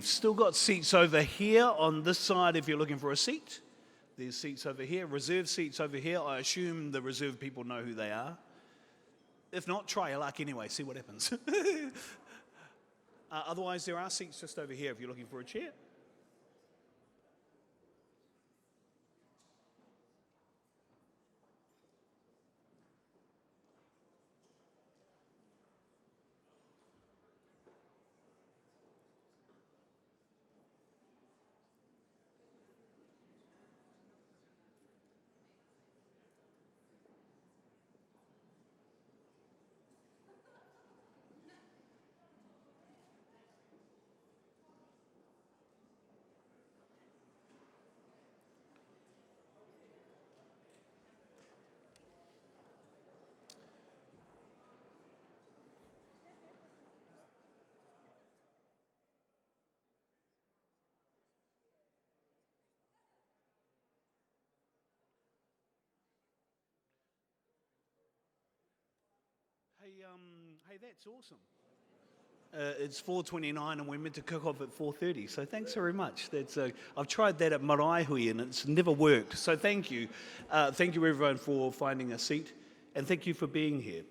We've still got seats over here on this side if you're looking for a seat. There's seats over here, reserved seats over here. I assume the reserved people know who they are. If not, try your luck anyway, see what happens. Otherwise, there are seats just over here if you're looking for a chair. Hey, that's awesome. It's 4:29 and we're meant to kick off at 4:30, so thanks very much. I've tried that at Maraehui and it's never worked, so thank you. Thank you everyone for finding a seat, and thank you for being here.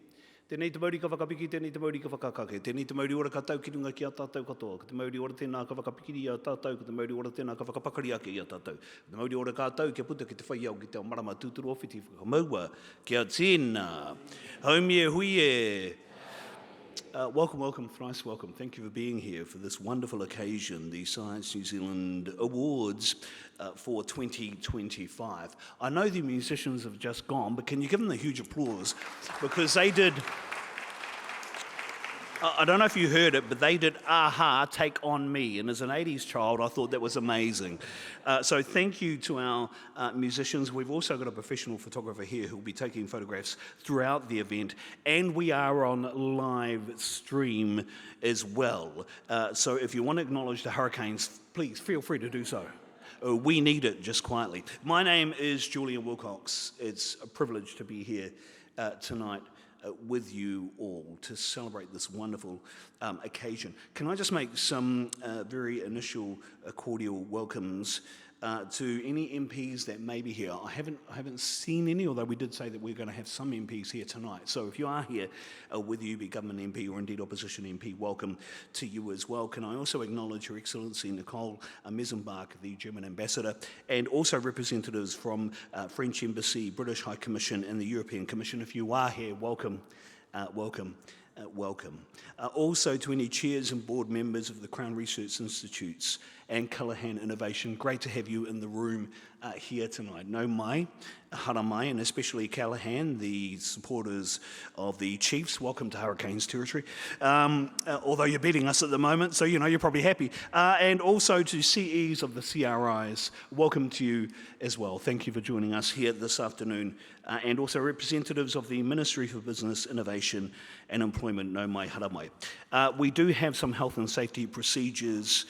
Tēnei te mauri ka whakapiki, tēnei te mauri ka whakakake, tēnei te mauri ora ka tau ki runga ki a tātou katoa, ko te mauri ora tēnā ka whakapikiri a tātou, ko te mauri ora tēnā ka whakapakari ake i a tātou, ko te mauri ora kātou kia puta ki te whaiau ki te o marama tūturu awhiti whakamaua, kia tēnā, haumie huie. Welcome, thrice welcome. Thank you for being here for this wonderful occasion, the Science New Zealand Awards for 2025. I know the musicians have just gone, but can you give them a huge applause? Because they did, I don't know if you heard it, but they did Aha, Take On Me. And as an 80s child, I thought that was amazing. So thank you to our musicians. We've also got a professional photographer here who will be taking photographs throughout the event. And we are on live stream as well. So if you want to acknowledge the hurricanes, please feel free to do so. We need it just quietly. My name is Julian Wilcox. It's a privilege to be here tonight with you all to celebrate this wonderful occasion. Can I just make some very initial cordial welcomes to any MPs that may be here? I haven't seen any, although we did say that we're going to have some MPs here tonight. So if you are here, whether you be government MP or indeed opposition MP, welcome to you as well. Can I also acknowledge Her Excellency Nicole Mesenbach, the German ambassador, and also representatives from French Embassy, British High Commission, and the European Commission. If you are here, welcome, welcome. Also to any chairs and board members of the Crown Research Institutes and Callaghan Innovation. Great to have you in the room here tonight. No mai, hara mai, and especially Callaghan, the supporters of the Chiefs. Welcome to Hurricanes territory. Although you're beating us at the moment, so you know you're probably happy. And also to CEs of the CRIs, welcome to you as well. Thank you for joining us here this afternoon. And also representatives of the Ministry for Business, Innovation and Employment, no mai, hara mai. We do have some health and safety procedures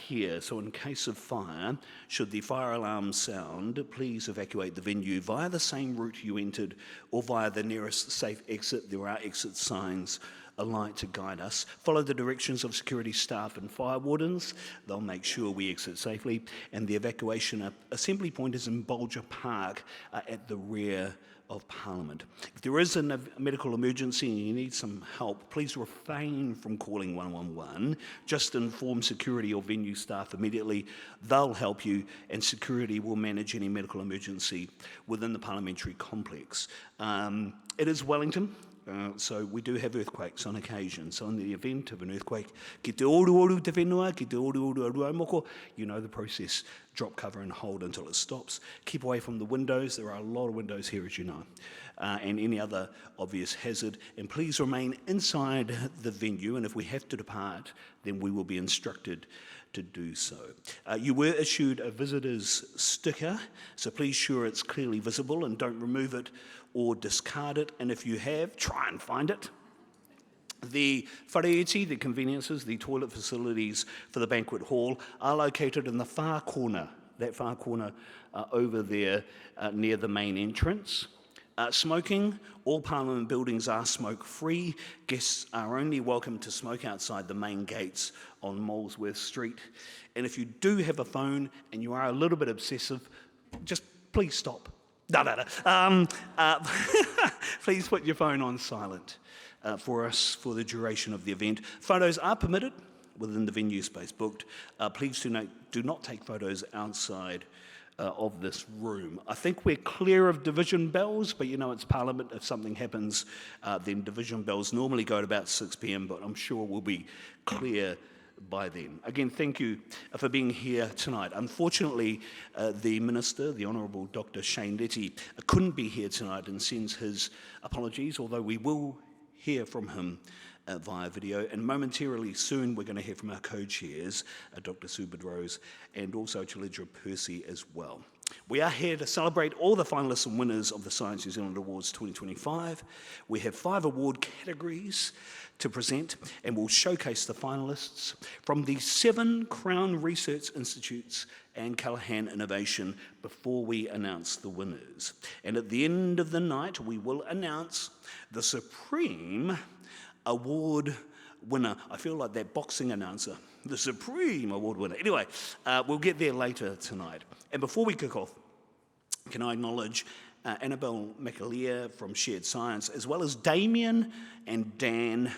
here. So in case of fire, should the fire alarm sound, please evacuate the venue via the same route you entered or via the nearest safe exit. There are exit signs alight to guide us. Follow the directions of security staff and fire wardens. They'll make sure we exit safely. And the evacuation assembly point is in Bolger Park at the rear of Parliament. If there is a medical emergency and you need some help, please refrain from calling 111. Just inform security or venue staff immediately. They'll help you, and security will manage any medical emergency within the parliamentary complex. It is Wellington. So we do have earthquakes on occasion. So in the event of an earthquake, ki te oru te whenua, ki te oru aruaumoko, you know the process. Drop cover and hold until it stops. Keep away from the windows. There are a lot of windows here, as you know, and any other obvious hazard. And please remain inside the venue, and if we have to depart, then we will be instructed to do so. You were issued a visitor's sticker, so please ensure it's clearly visible and don't remove it or discard it. And if you have, try and find it. The whareiti, the conveniences, the toilet facilities for the banquet hall are located in the far corner, that far corner over there near the main entrance. Smoking, all Parliament buildings are smoke-free. Guests are only welcome to smoke outside the main gates on Molesworth Street. And if you do have a phone and you are a little bit obsessive, just please stop. No. Please put your phone on silent for us for the duration of the event. Photos are permitted within the venue space booked. Please do not take photos outside of this room. I think we're clear of division bells, but you know it's Parliament. If something happens, then division bells normally go at about 6 p.m, but I'm sure we'll be clear by then. Again, thank you for being here tonight. Unfortunately, the Minister, the Honourable Dr. Shane Letty, couldn't be here tonight and sends his apologies, although we will hear from him via video, and momentarily soon we're going to hear from our co-chairs, Dr. Sue Bedrose and also Chaledra Percy as well. We are here to celebrate all the finalists and winners of the Science New Zealand Awards 2025. We have 5 award categories to present, and we'll showcase the finalists from the 7 Crown Research Institutes and Callaghan Innovation before we announce the winners. And at the end of the night, we will announce the Supreme Award winner. I feel like that boxing announcer, the Supreme Award winner. Anyway, we'll get there later tonight. And before we kick off, can I acknowledge Annabelle McAleer from Shared Science, as well as Damien and Dan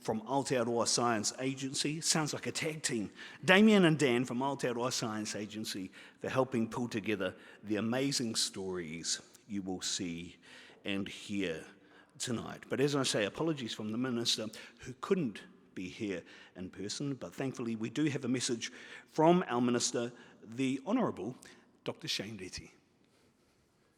from Aotearoa Science Agency. Sounds like a tag team. Damien and Dan from Aotearoa Science Agency for helping pull together the amazing stories you will see and hear tonight. But as I say, apologies from the Minister who couldn't be here in person, but thankfully we do have a message from our Minister, the Honourable Dr. Shane Letty.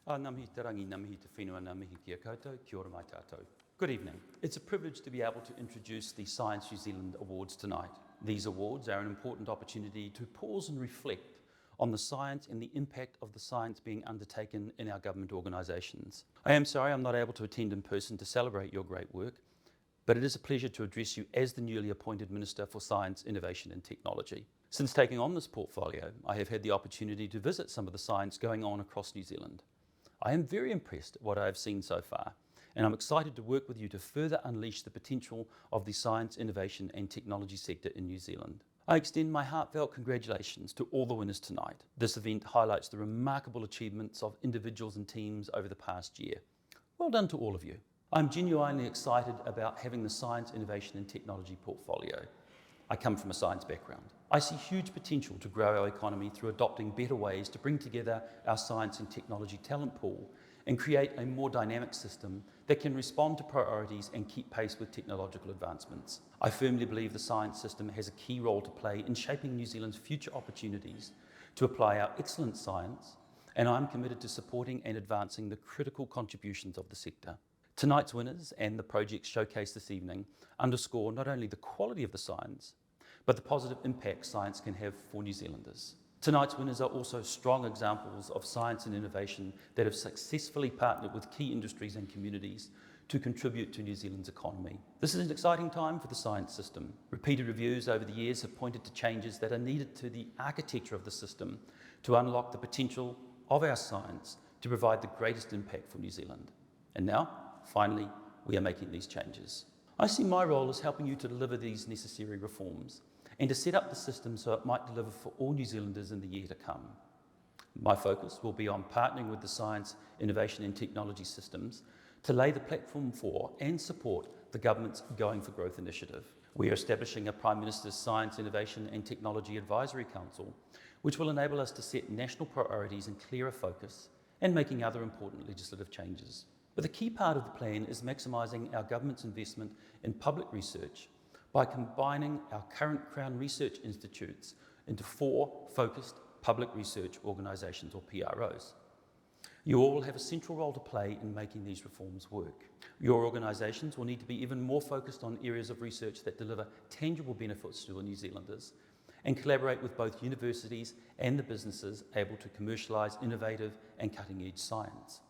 Namihi te rangi, namihi te whenua, namihi kia koutou, kia ora mai tātou. Good evening. It's a privilege to be able to introduce the Science New Zealand Awards tonight. These awards are an important opportunity to pause and reflect on the science and the impact of the science being undertaken in our government organisations. I am sorry I'm not able to attend in person to celebrate your great work, but it is a pleasure to address you as the newly appointed Minister for Science, Innovation and Technology. Since taking on this portfolio, I have had the opportunity to visit some of the science going on across New Zealand. I am very impressed at what I have seen so far, and I'm excited to work with you to further unleash the potential of the science, innovation and technology sector in New Zealand. I extend my heartfelt congratulations to all the winners tonight. This event highlights the remarkable achievements of individuals and teams over the past year. Well done to all of you. I'm genuinely excited about having the Science, Innovation and Technology portfolio. I come from a science background. I see huge potential to grow our economy through adopting better ways to bring together our science and technology talent pool and create a more dynamic system that can respond to priorities and keep pace with technological advancements. I firmly believe the science system has a key role to play in shaping New Zealand's future opportunities to apply our excellent science, and I'm committed to supporting and advancing the critical contributions of the sector. Tonight's winners and the projects showcased this evening underscore not only the quality of the science, but the positive impact science can have for New Zealanders. Tonight's winners are also strong examples of science and innovation that have successfully partnered with key industries and communities to contribute to New Zealand's economy. This is an exciting time for the science system. Repeated reviews over the years have pointed to changes that are needed to the architecture of the system to unlock the potential of our science to provide the greatest impact for New Zealand. And now, finally, we are making these changes. I see my role as helping you to deliver these necessary reforms and to set up the system so it might deliver for all New Zealanders in the year to come. My focus will be on partnering with the science, innovation and technology systems to lay the platform for and support the government's Going for Growth initiative. We are establishing a Prime Minister's Science, Innovation and Technology Advisory Council, which will enable us to set national priorities and clearer focus and making other important legislative changes. But a key part of the plan is maximising our government's investment in public research by combining our current Crown Research Institutes into 4 focused public research organisations, or PROs. You all have a central role to play in making these reforms work. Your organisations will need to be even more focused on areas of research that deliver tangible benefits to New Zealanders and collaborate with both universities and the businesses able to commercialise innovative and cutting-edge science.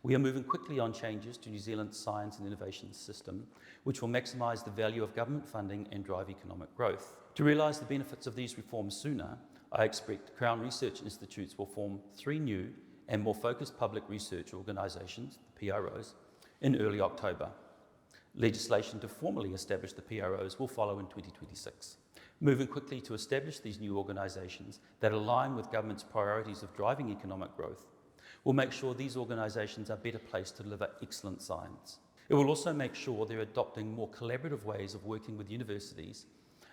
We are moving quickly on changes to New Zealand's science and innovation system, which will maximise the value of government funding and drive economic growth. To realise the benefits of these reforms sooner, I expect Crown Research Institutes will form 3 new and more focused public research organisations, the PROs, in early October. Legislation to formally establish the PROs will follow in 2026. Moving quickly to establish these new organisations that align with government's priorities of driving economic growth will make sure these organisations are better placed to deliver excellent science. It will also make sure they're adopting more collaborative ways of working with universities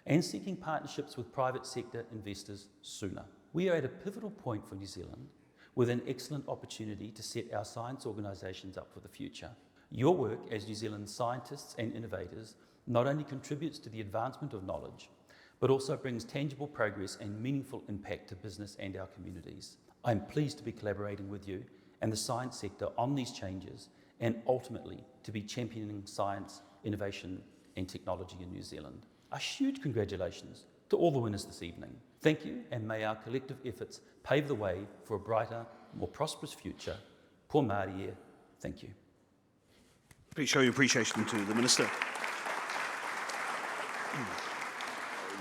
and seeking partnerships with private sector investors sooner. We are at a pivotal point for New Zealand with an excellent opportunity to set our science organisations up for the future. Your work as New Zealand scientists and innovators not only contributes to the advancement of knowledge, but also brings tangible progress and meaningful impact to business and our communities. I'm pleased to be collaborating with you and the science sector on these changes and ultimately to be championing science, innovation and technology in New Zealand. A huge congratulations to all the winners this evening. Thank you, and may our collective efforts pave the way for a brighter, more prosperous future. Ko Māori e, thank you. Please show your appreciation to the Minister.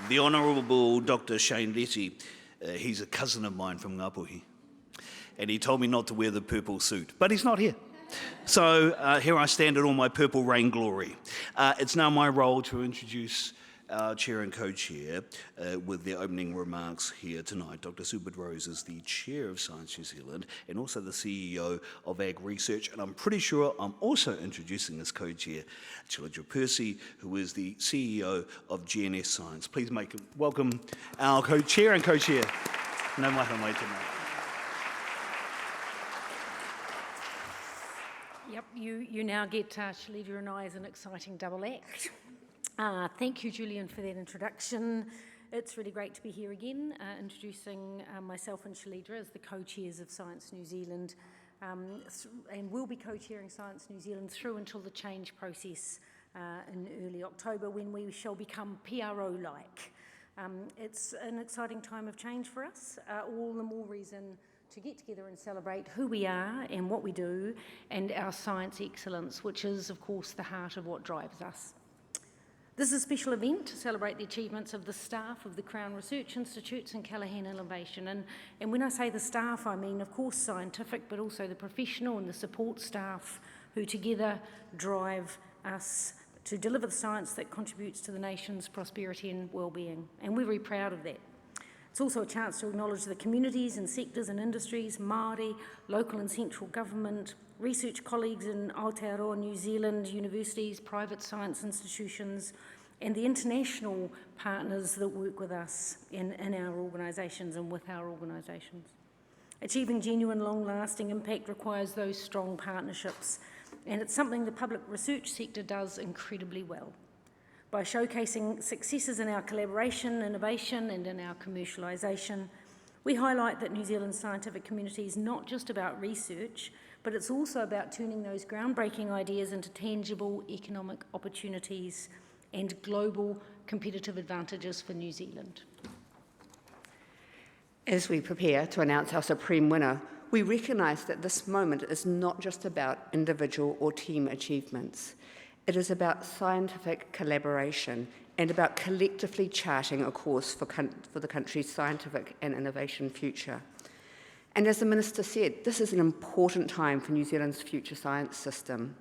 The Honourable Dr. Shane Letty, he's a cousin of mine from Ngāpuhi, and he told me not to wear the purple suit, but he's not here. So here I stand in all my purple rain glory. It's now my role to introduce our chair and co-chair with their opening remarks here tonight. Dr. Subud Rose is the chair of Science New Zealand and also the CEO of Ag Research, and I'm pretty sure I'm also introducing as co-chair Chilidra Percy, who is the CEO of GNS Science. Please welcome our co-chair and co-chair. No matter mai tonight. Yep, you now get Chilidra and I as an exciting double act. Thank you, Julian, for that introduction. It's really great to be here again, introducing myself and Chilidra as the co-chairs of Science New Zealand, and we'll be co-chairing Science New Zealand through until the change process in early October, when we shall become PRO-like. It's an exciting time of change for us, all the more reason to get together and celebrate who we are and what we do, and our science excellence, which is, of course, the heart of what drives us. This is a special event to celebrate the achievements of the staff of the Crown Research Institutes and Callaghan Innovation. And when I say the staff, I mean, of course, scientific, but also the professional and the support staff who together drive us to deliver the science that contributes to the nation's prosperity and well-being. And we're very proud of that. It's also a chance to acknowledge the communities and sectors and industries, Māori, local and central government, research colleagues in Aotearoa New Zealand, universities, private science institutions, and the international partners that work with us in our organisations and with our organisations. Achieving genuine, long-lasting impact requires those strong partnerships, and it's something the public research sector does incredibly well. By showcasing successes in our collaboration, innovation, and in our commercialisation, we highlight that New Zealand's scientific community is not just about research, but it's also about turning those groundbreaking ideas into tangible economic opportunities and global competitive advantages for New Zealand. As we prepare to announce our supreme winner, we recognise that this moment is not just about individual or team achievements. It is about scientific collaboration and about collectively charting a course for the country's scientific and innovation future. And as the Minister said, this is an important time for New Zealand's future science system.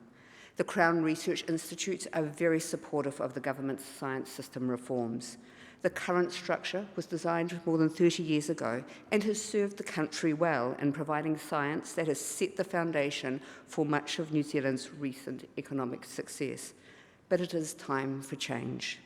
The Crown Research Institutes are very supportive of the government's science system reforms. The current structure was designed more than 30 years ago and has served the country well in providing science that has set the foundation for much of New Zealand's recent economic success. But it is time for change.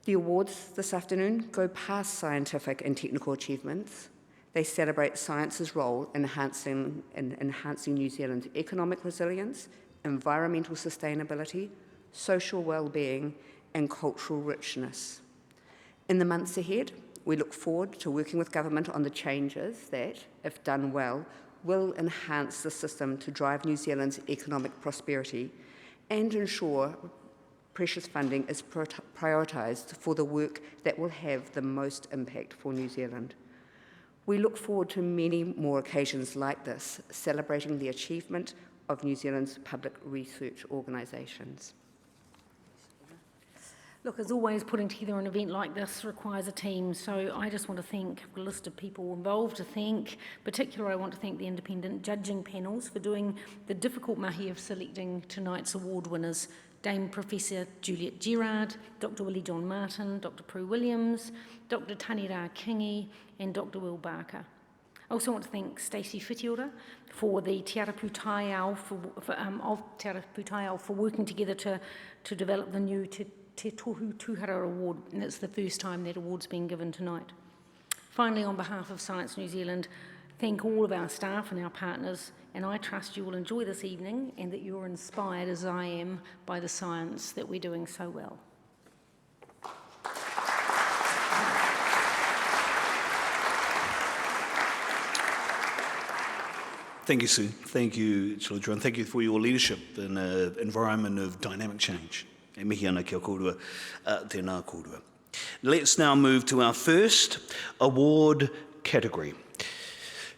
The awards this afternoon go past scientific and technical achievements. They celebrate science's role in enhancing New Zealand's economic resilience, environmental sustainability, social well-being, and cultural richness. In the months ahead, we look forward to working with government on the changes that, if done well, will enhance the system to drive New Zealand's economic prosperity and ensure precious funding is prioritised for the work that will have the most impact for New Zealand. We look forward to many more occasions like this, celebrating the achievement of New Zealand's public research organisations. Look, as always, putting together an event like this requires a team, so I just want to thank a list of people involved to thank. Particularly, I want to thank the independent judging panels for doing the difficult mahi of selecting tonight's award winners. Dame Professor Juliet Gerard, Dr. Willie John Martin, Dr. Prue Williams, Dr. Tanira Kingi, and Dr. Will Barker. I also want to thank Stacey Whitiora for the Te Tohu Tūhura for working together to develop the new Te Tohu Tūhura award, and it's the first time that award's been given tonight. Finally, on behalf of Science New Zealand, thank all of our staff and our partners, and I trust you will enjoy this evening and that you're inspired as I am by the science that we're doing so well. Thank you, Sue. Thank you, Children. Thank you for your leadership in an environment of dynamic change. E mihi ana kia kōrua, tēnā kōrua. Let's now move to our first award category.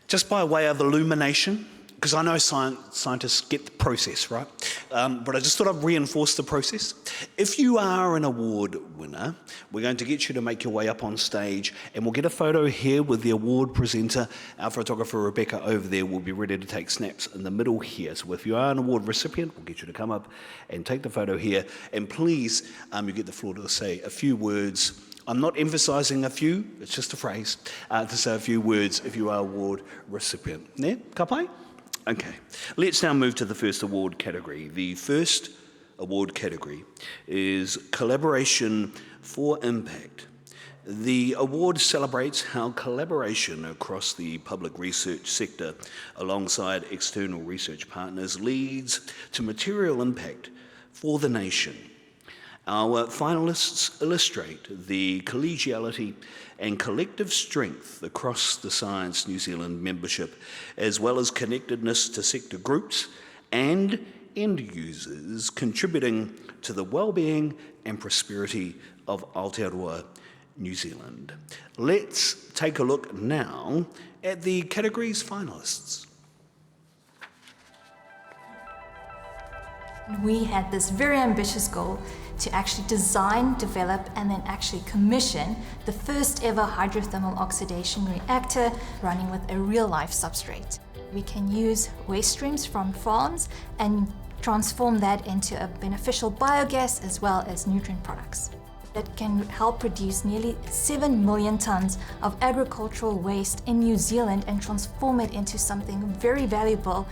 Just by way of illumination, because I know scientists get the process, right? But I just thought I'd reinforce the process. If you are an award winner, we're going to get you to make your way up on stage, and we'll get a photo here with the award presenter. Our photographer, Rebecca, over there will be ready to take snaps in the middle here. So if you are an award recipient, we'll get you to come up and take the photo here. And please, you get the floor to say a few words. I'm not emphasising a few, it's just a phrase, to say a few words if you are an award recipient. Ne? Ka pai? Okay, let's now move to the first award category. The first award category is Collaboration for Impact. The award celebrates how collaboration across the public research sector alongside external research partners leads to material impact for the nation. Our finalists illustrate the collegiality and collective strength across the Science New Zealand membership, as well as connectedness to sector groups and end users, contributing to the well-being and prosperity of Aotearoa New Zealand. Let's take a look now at the category's finalists. We had this very ambitious goal to actually design, develop, and then actually commission the first ever hydrothermal oxidation reactor running with a real-life substrate. We can use waste streams from farms and transform that into a beneficial biogas as well as nutrient products that can help produce nearly 7 million tonnes of agricultural waste in New Zealand and transform it into something very valuable.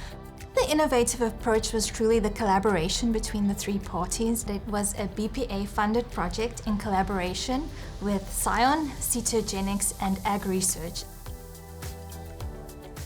The innovative approach was truly the collaboration between the three parties. It was a BPA-funded project in collaboration with Scion, Cetogenics and Ag Research.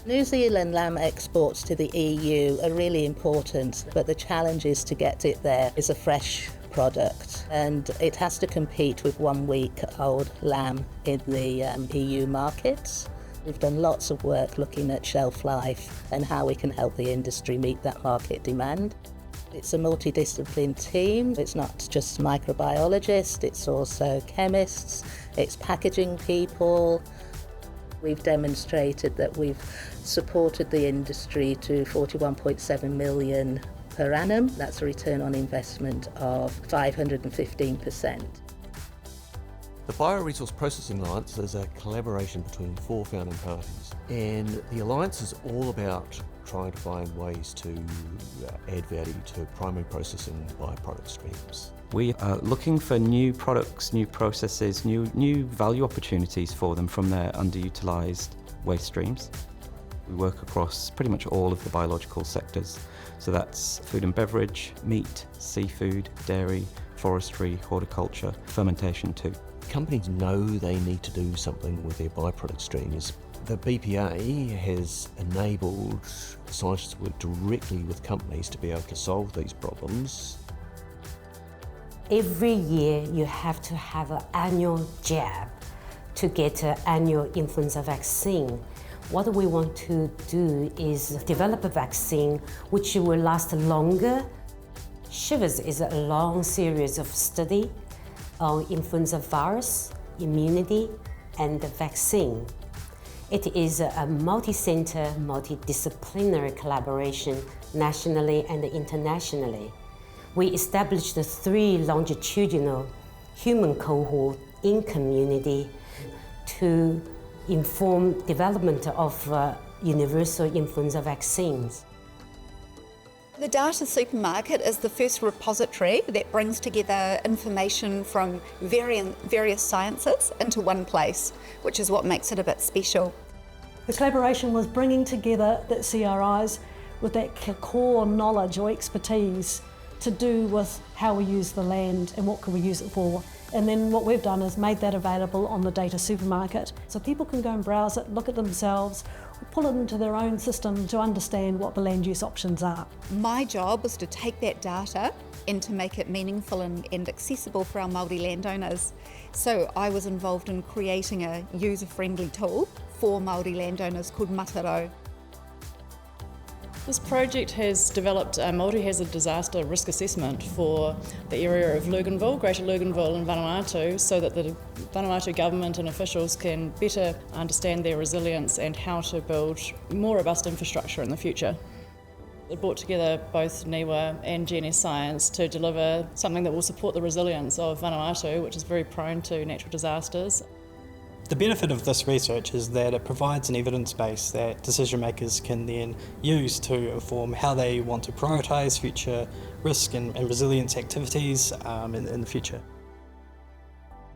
New Zealand lamb exports to the EU are really important, but the challenge is to get it there is a fresh product, and it has to compete with 1 week old lamb in the EU markets. We've done lots of work looking at shelf life and how we can help the industry meet that market demand. It's a multidisciplinary team. It's not just microbiologists, it's also chemists, it's packaging people. We've demonstrated that we've supported the industry to 41.7 million per annum. That's a return on investment of 515%. The Bioresource Processing Alliance is a collaboration between 4 founding parties, and the alliance is all about trying to find ways to add value to primary processing byproduct streams. We are looking for new products, new processes, new value opportunities for them from their underutilised waste streams. We work across pretty much all of the biological sectors, so that's food and beverage, meat, seafood, dairy, forestry, horticulture, fermentation too. Companies know they need to do something with their byproduct streams. The BPA has enabled scientists to work directly with companies to be able to solve these problems. Every year you have to have an annual jab to get an annual influenza vaccine. What we want to do is develop a vaccine which will last longer. SHIVERS is a long series of study on influenza virus, immunity, and the vaccine. It is a multi-center, multidisciplinary collaboration nationally and internationally. We established 3 longitudinal human cohort in community to inform development of universal influenza vaccines. The data supermarket is the first repository that brings together information from various sciences into one place, which is what makes it a bit special. The collaboration was bringing together the CRIs with that core knowledge or expertise to do with how we use the land and what can we use it for. And then what we've done is made that available on the data supermarket so people can go and browse it, look at themselves, pull it into their own system to understand what the land use options are. My job was to take that data and to make it meaningful and accessible for our Māori landowners. So I was involved in creating a user-friendly tool for Māori landowners called Matarau. This project has developed a multi-hazard disaster risk assessment for the area of Luganville, Greater Luganville and Vanuatu, so that the Vanuatu government and officials can better understand their resilience and how to build more robust infrastructure in the future. It brought together both NIWA and GNS Science to deliver something that will support the resilience of Vanuatu, which is very prone to natural disasters. The benefit of this research is that it provides an evidence base that decision makers can then use to inform how they want to prioritise future risk and resilience activities in the future.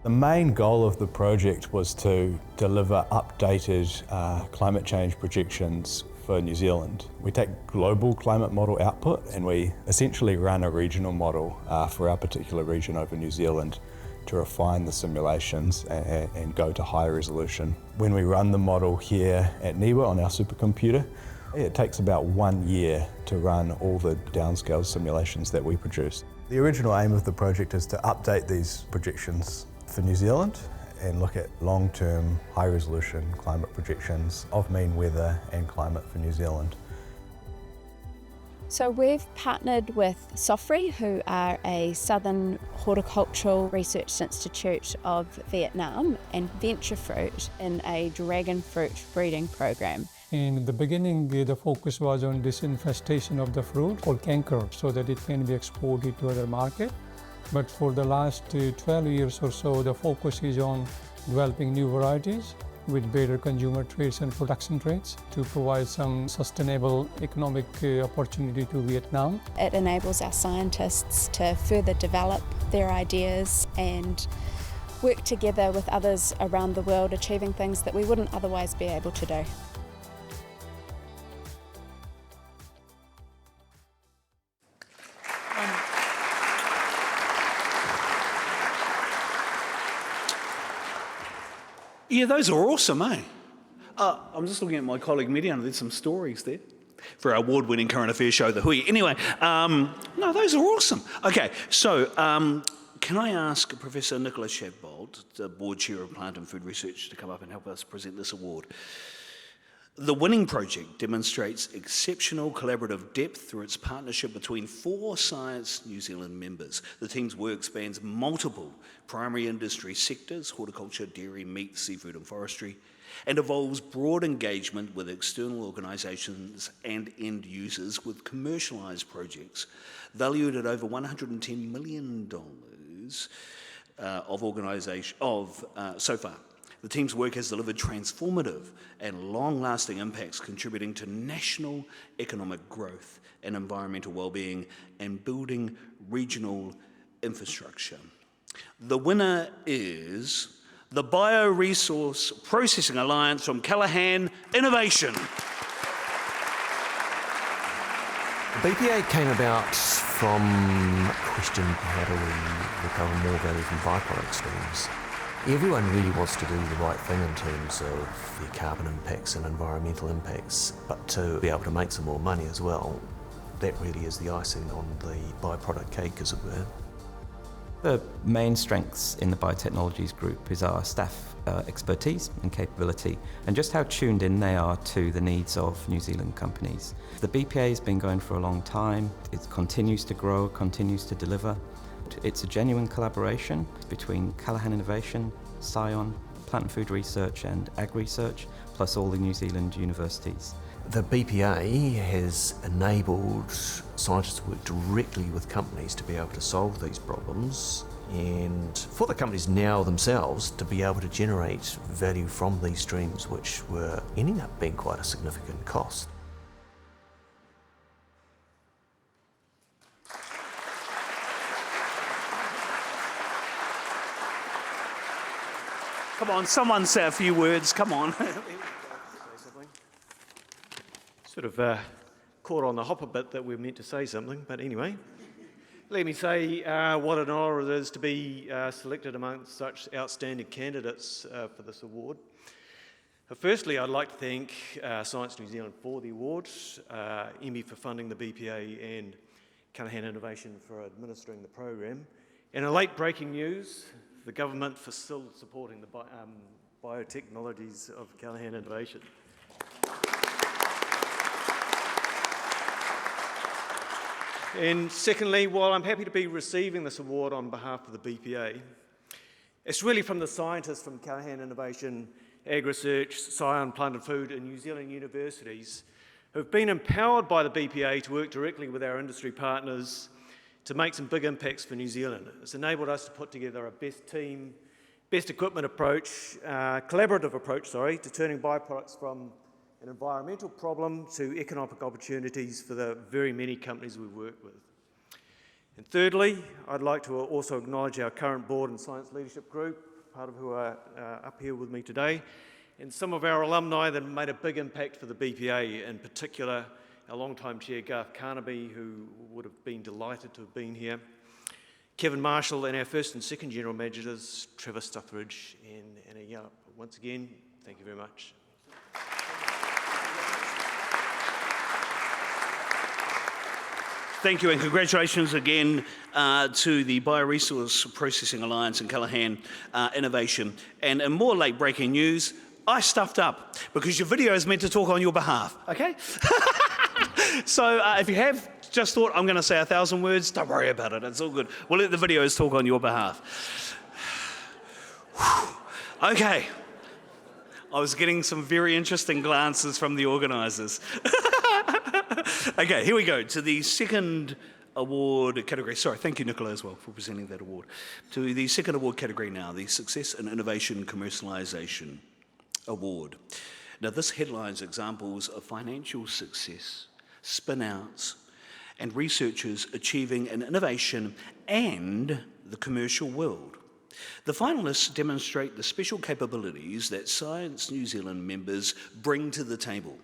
The main goal of the project was to deliver updated climate change projections for New Zealand. We take global climate model output and we essentially run a regional model for our particular region over New Zealand to refine the simulations and go to high resolution. When we run the model here at NIWA on our supercomputer, it takes about 1 year to run all the downscale simulations that we produce. The original aim of the project is to update these projections for New Zealand and look at long-term, high-resolution climate projections of mean weather and climate for New Zealand. So we've partnered with SOFRI, who are a Southern Horticultural Research Institute of Vietnam, and Venture Fruit in a dragon fruit breeding program. In the beginning, the focus was on disinfestation of the fruit called canker so that it can be exported to other markets. But for the last 12 years or so, the focus is on developing new varieties with better consumer traits and production traits to provide some sustainable economic opportunity to Vietnam. It enables our scientists to further develop their ideas and work together with others around the world, achieving things that we wouldn't otherwise be able to do. Yeah, those are awesome, eh? I'm just looking at my colleague Mediana. There's some stories there for our award-winning current affairs show, The Hui. Anyway, no, those are awesome. Okay, so can I ask Professor Nicholas Shadbolt, the Board Chair of Plant and Food Research, to come up and help us present this award? The winning project demonstrates exceptional collaborative depth through its partnership between 4 Science New Zealand members. The team's work spans multiple primary industry sectors, horticulture, dairy, meat, seafood and forestry, and involves broad engagement with external organisations and end users with commercialised projects valued at over $110 million so far. The team's work has delivered transformative and long-lasting impacts contributing to national economic growth and environmental well-being and building regional infrastructure. The winner is the Bioresource Processing Alliance from Callaghan Innovation. The BPA came about from a question, how do we recover more value from byproduct streams? Everyone really wants to do the right thing in terms of their carbon impacts and environmental impacts, but to be able to make some more money as well, that really is the icing on the byproduct cake, as it were. The main strengths in the biotechnologies group is our staff expertise and capability, and just how tuned in they are to the needs of New Zealand companies. The BPA has been going for a long time. It continues to grow, continues to deliver. It's a genuine collaboration between Callaghan Innovation, Scion, Plant and Food Research and Ag Research, plus all the New Zealand universities. The BPA has enabled scientists to work directly with companies to be able to solve these problems and for the companies now themselves to be able to generate value from these streams, which were ending up being quite a significant cost. Come on, someone say a few words, come on. Sort of caught on the hop a bit that we're meant to say something, but anyway. Let me say what an honour it is to be selected amongst such outstanding candidates for this award. Firstly, I'd like to thank Science New Zealand for the award, Emmy for funding the BPA and Callaghan Innovation for administering the program. And in late breaking news, the government for still supporting the biotechnologies of Callaghan Innovation. And secondly, while I'm happy to be receiving this award on behalf of the BPA, it's really from the scientists from Callaghan Innovation, AgResearch, Scion, Plant and Food and New Zealand universities who've been empowered by the BPA to work directly with our industry partners to make some big impacts for New Zealand. It's enabled us to put together a best team, best equipment approach, collaborative approach, to turning byproducts from an environmental problem to economic opportunities for the very many companies we work with. And thirdly, I'd like to also acknowledge our current board and science leadership group, part of who are up here with me today, and some of our alumni that made a big impact for the BPA, in particular our long-time chair, Garth Carnaby, who would have been delighted to have been here, Kevin Marshall, and our first and second general managers, Trevor Stuffridge and Anna Yallop. Once again, thank you very much. Thank you, and congratulations again to the Bioresource Processing Alliance and Callaghan Innovation. And in more late-breaking news, I stuffed up because your video is meant to talk on your behalf, okay? So if you have just thought, I'm going to say 1,000 words, don't worry about it, it's all good. We'll let the videos talk on your behalf. Okay. I was getting some very interesting glances from the organisers. Okay, here we go to the second award category. Sorry, thank you, Nicola, as well, for presenting that award. To the second award category now, the Success in Innovation Commercialisation Award. Now, this headlines examples of financial success, spin-outs, and researchers achieving an innovation and the commercial world. The finalists demonstrate the special capabilities that Science New Zealand members bring to the table.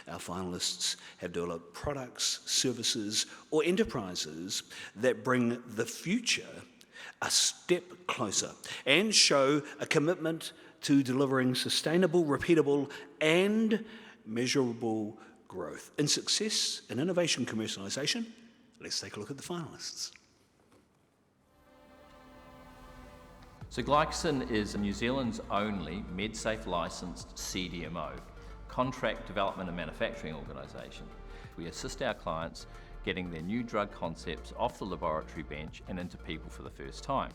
Our finalists have developed products, services, or enterprises that bring the future a step closer and show a commitment to delivering sustainable, repeatable, and measurable growth. In Success in Innovation Commercialisation, let's take a look at the finalists. So Glycosin is New Zealand's only MedSafe licensed CDMO, Contract Development and Manufacturing Organisation. We assist our clients getting their new drug concepts off the laboratory bench and into people for the first time.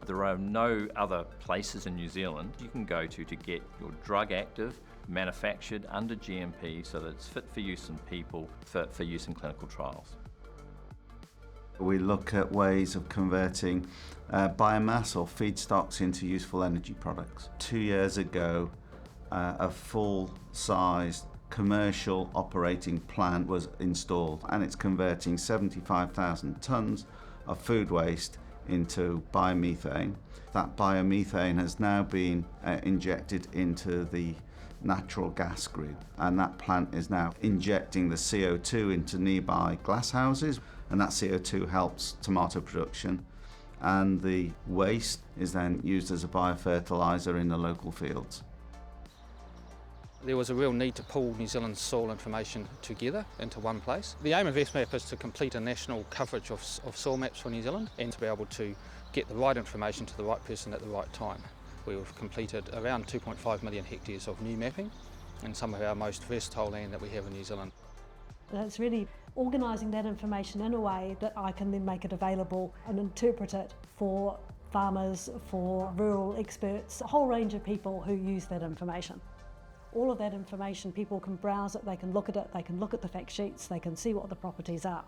There are no other places in New Zealand you can go to get your drug active, manufactured under GMP so that it's fit for use in people, fit for use in clinical trials. We look at ways of converting biomass or feedstocks into useful energy products. 2 years ago, a full-sized commercial operating plant was installed, and it's converting 75,000 tonnes of food waste into biomethane. That biomethane has now been injected into the natural gas grid, and that plant is now injecting the CO2 into nearby glass houses, and that CO2 helps tomato production, and the waste is then used as a biofertiliser in the local fields. There was a real need to pull New Zealand's soil information together into one place. The aim of SMAP is to complete a national coverage of soil maps for New Zealand and to be able to get the right information to the right person at the right time. We've completed around 2.5 million hectares of new mapping in some of our most versatile land that we have in New Zealand. It's really organising that information in a way that I can then make it available and interpret it for farmers, for rural experts, a whole range of people who use that information. All of that information, people can browse it, they can look at it, they can look at the fact sheets, they can see what the properties are.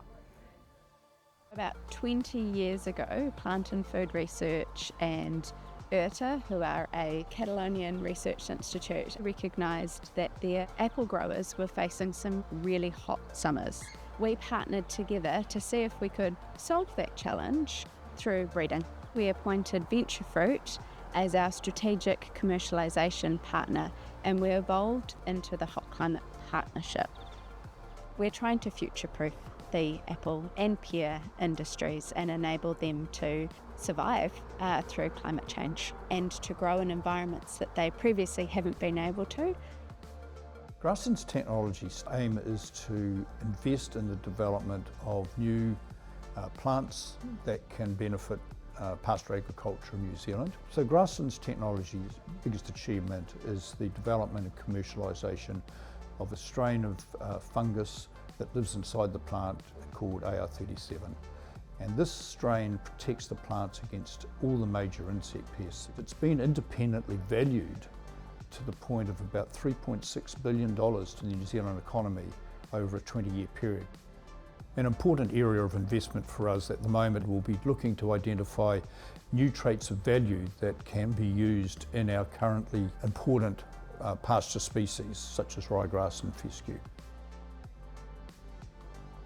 About 20 years ago, Plant and Food Research and Aotearoa, who are a Catalonian research institute, recognised that their apple growers were facing some really hot summers. We partnered together to see if we could solve that challenge through breeding. We appointed Venture Fruit as our strategic commercialisation partner, and we evolved into the Hot Climate Partnership. We're trying to future-proof the apple and pear industries and enable them to survive through climate change and to grow in environments that they previously haven't been able to. Grassland's Technologies' aim is to invest in the development of new plants that can benefit pastoral agriculture in New Zealand. So Grassland's Technologies' biggest achievement is the development and commercialisation of a strain of fungus that lives inside the plant called AR37. And this strain protects the plants against all the major insect pests. It's been independently valued to the point of about $3.6 billion to the New Zealand economy over a 20-year period. An important area of investment for us at the moment will be looking to identify new traits of value that can be used in our currently important pasture species such as ryegrass and fescue.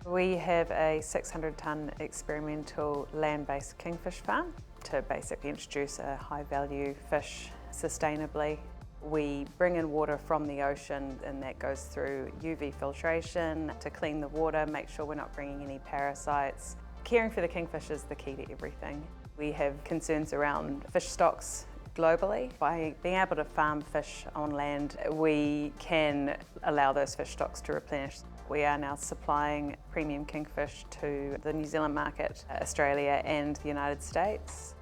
We have a 600-tonne experimental land-based kingfish farm to basically introduce a high-value fish sustainably. We bring in water from the ocean and that goes through UV filtration to clean the water, make sure we're not bringing any parasites. Caring for the kingfish is the key to everything. We have concerns around fish stocks globally. By being able to farm fish on land, we can allow those fish stocks to replenish. We are now supplying premium kingfish to the New Zealand market, Australia and the United States.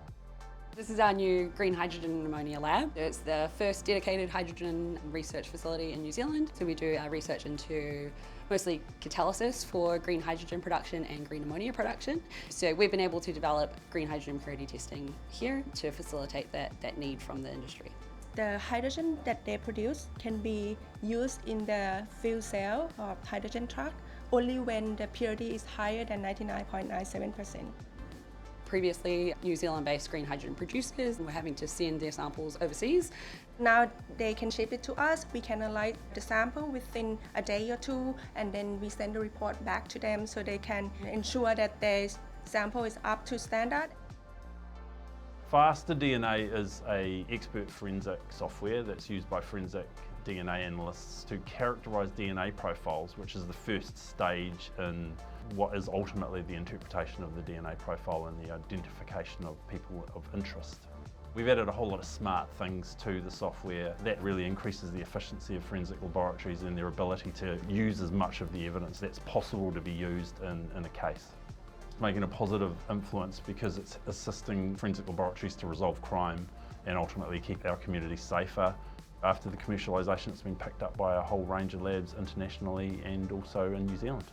This is our new green hydrogen and ammonia lab. It's the first dedicated hydrogen research facility in New Zealand. So we do our research into mostly catalysis for green hydrogen production and green ammonia production. So we've been able to develop green hydrogen purity testing here to facilitate that need from the industry. The hydrogen that they produce can be used in the fuel cell or hydrogen truck only when the purity is higher than 99.97%. Previously, New Zealand-based green hydrogen producers were having to send their samples overseas. Now they can ship it to us. We can analyze the sample within a day or two, and then we send the report back to them so they can ensure that their sample is up to standard. Faster DNA is an expert forensic software that's used by forensic DNA analysts to characterise DNA profiles, which is the first stage in what is ultimately the interpretation of the DNA profile and the identification of people of interest. We've added a whole lot of smart things to the software that really increases the efficiency of forensic laboratories and their ability to use as much of the evidence that's possible to be used in a case. It's making a positive influence because it's assisting forensic laboratories to resolve crime and ultimately keep our communities safer. After the commercialisation, it's been picked up by a whole range of labs internationally and also in New Zealand.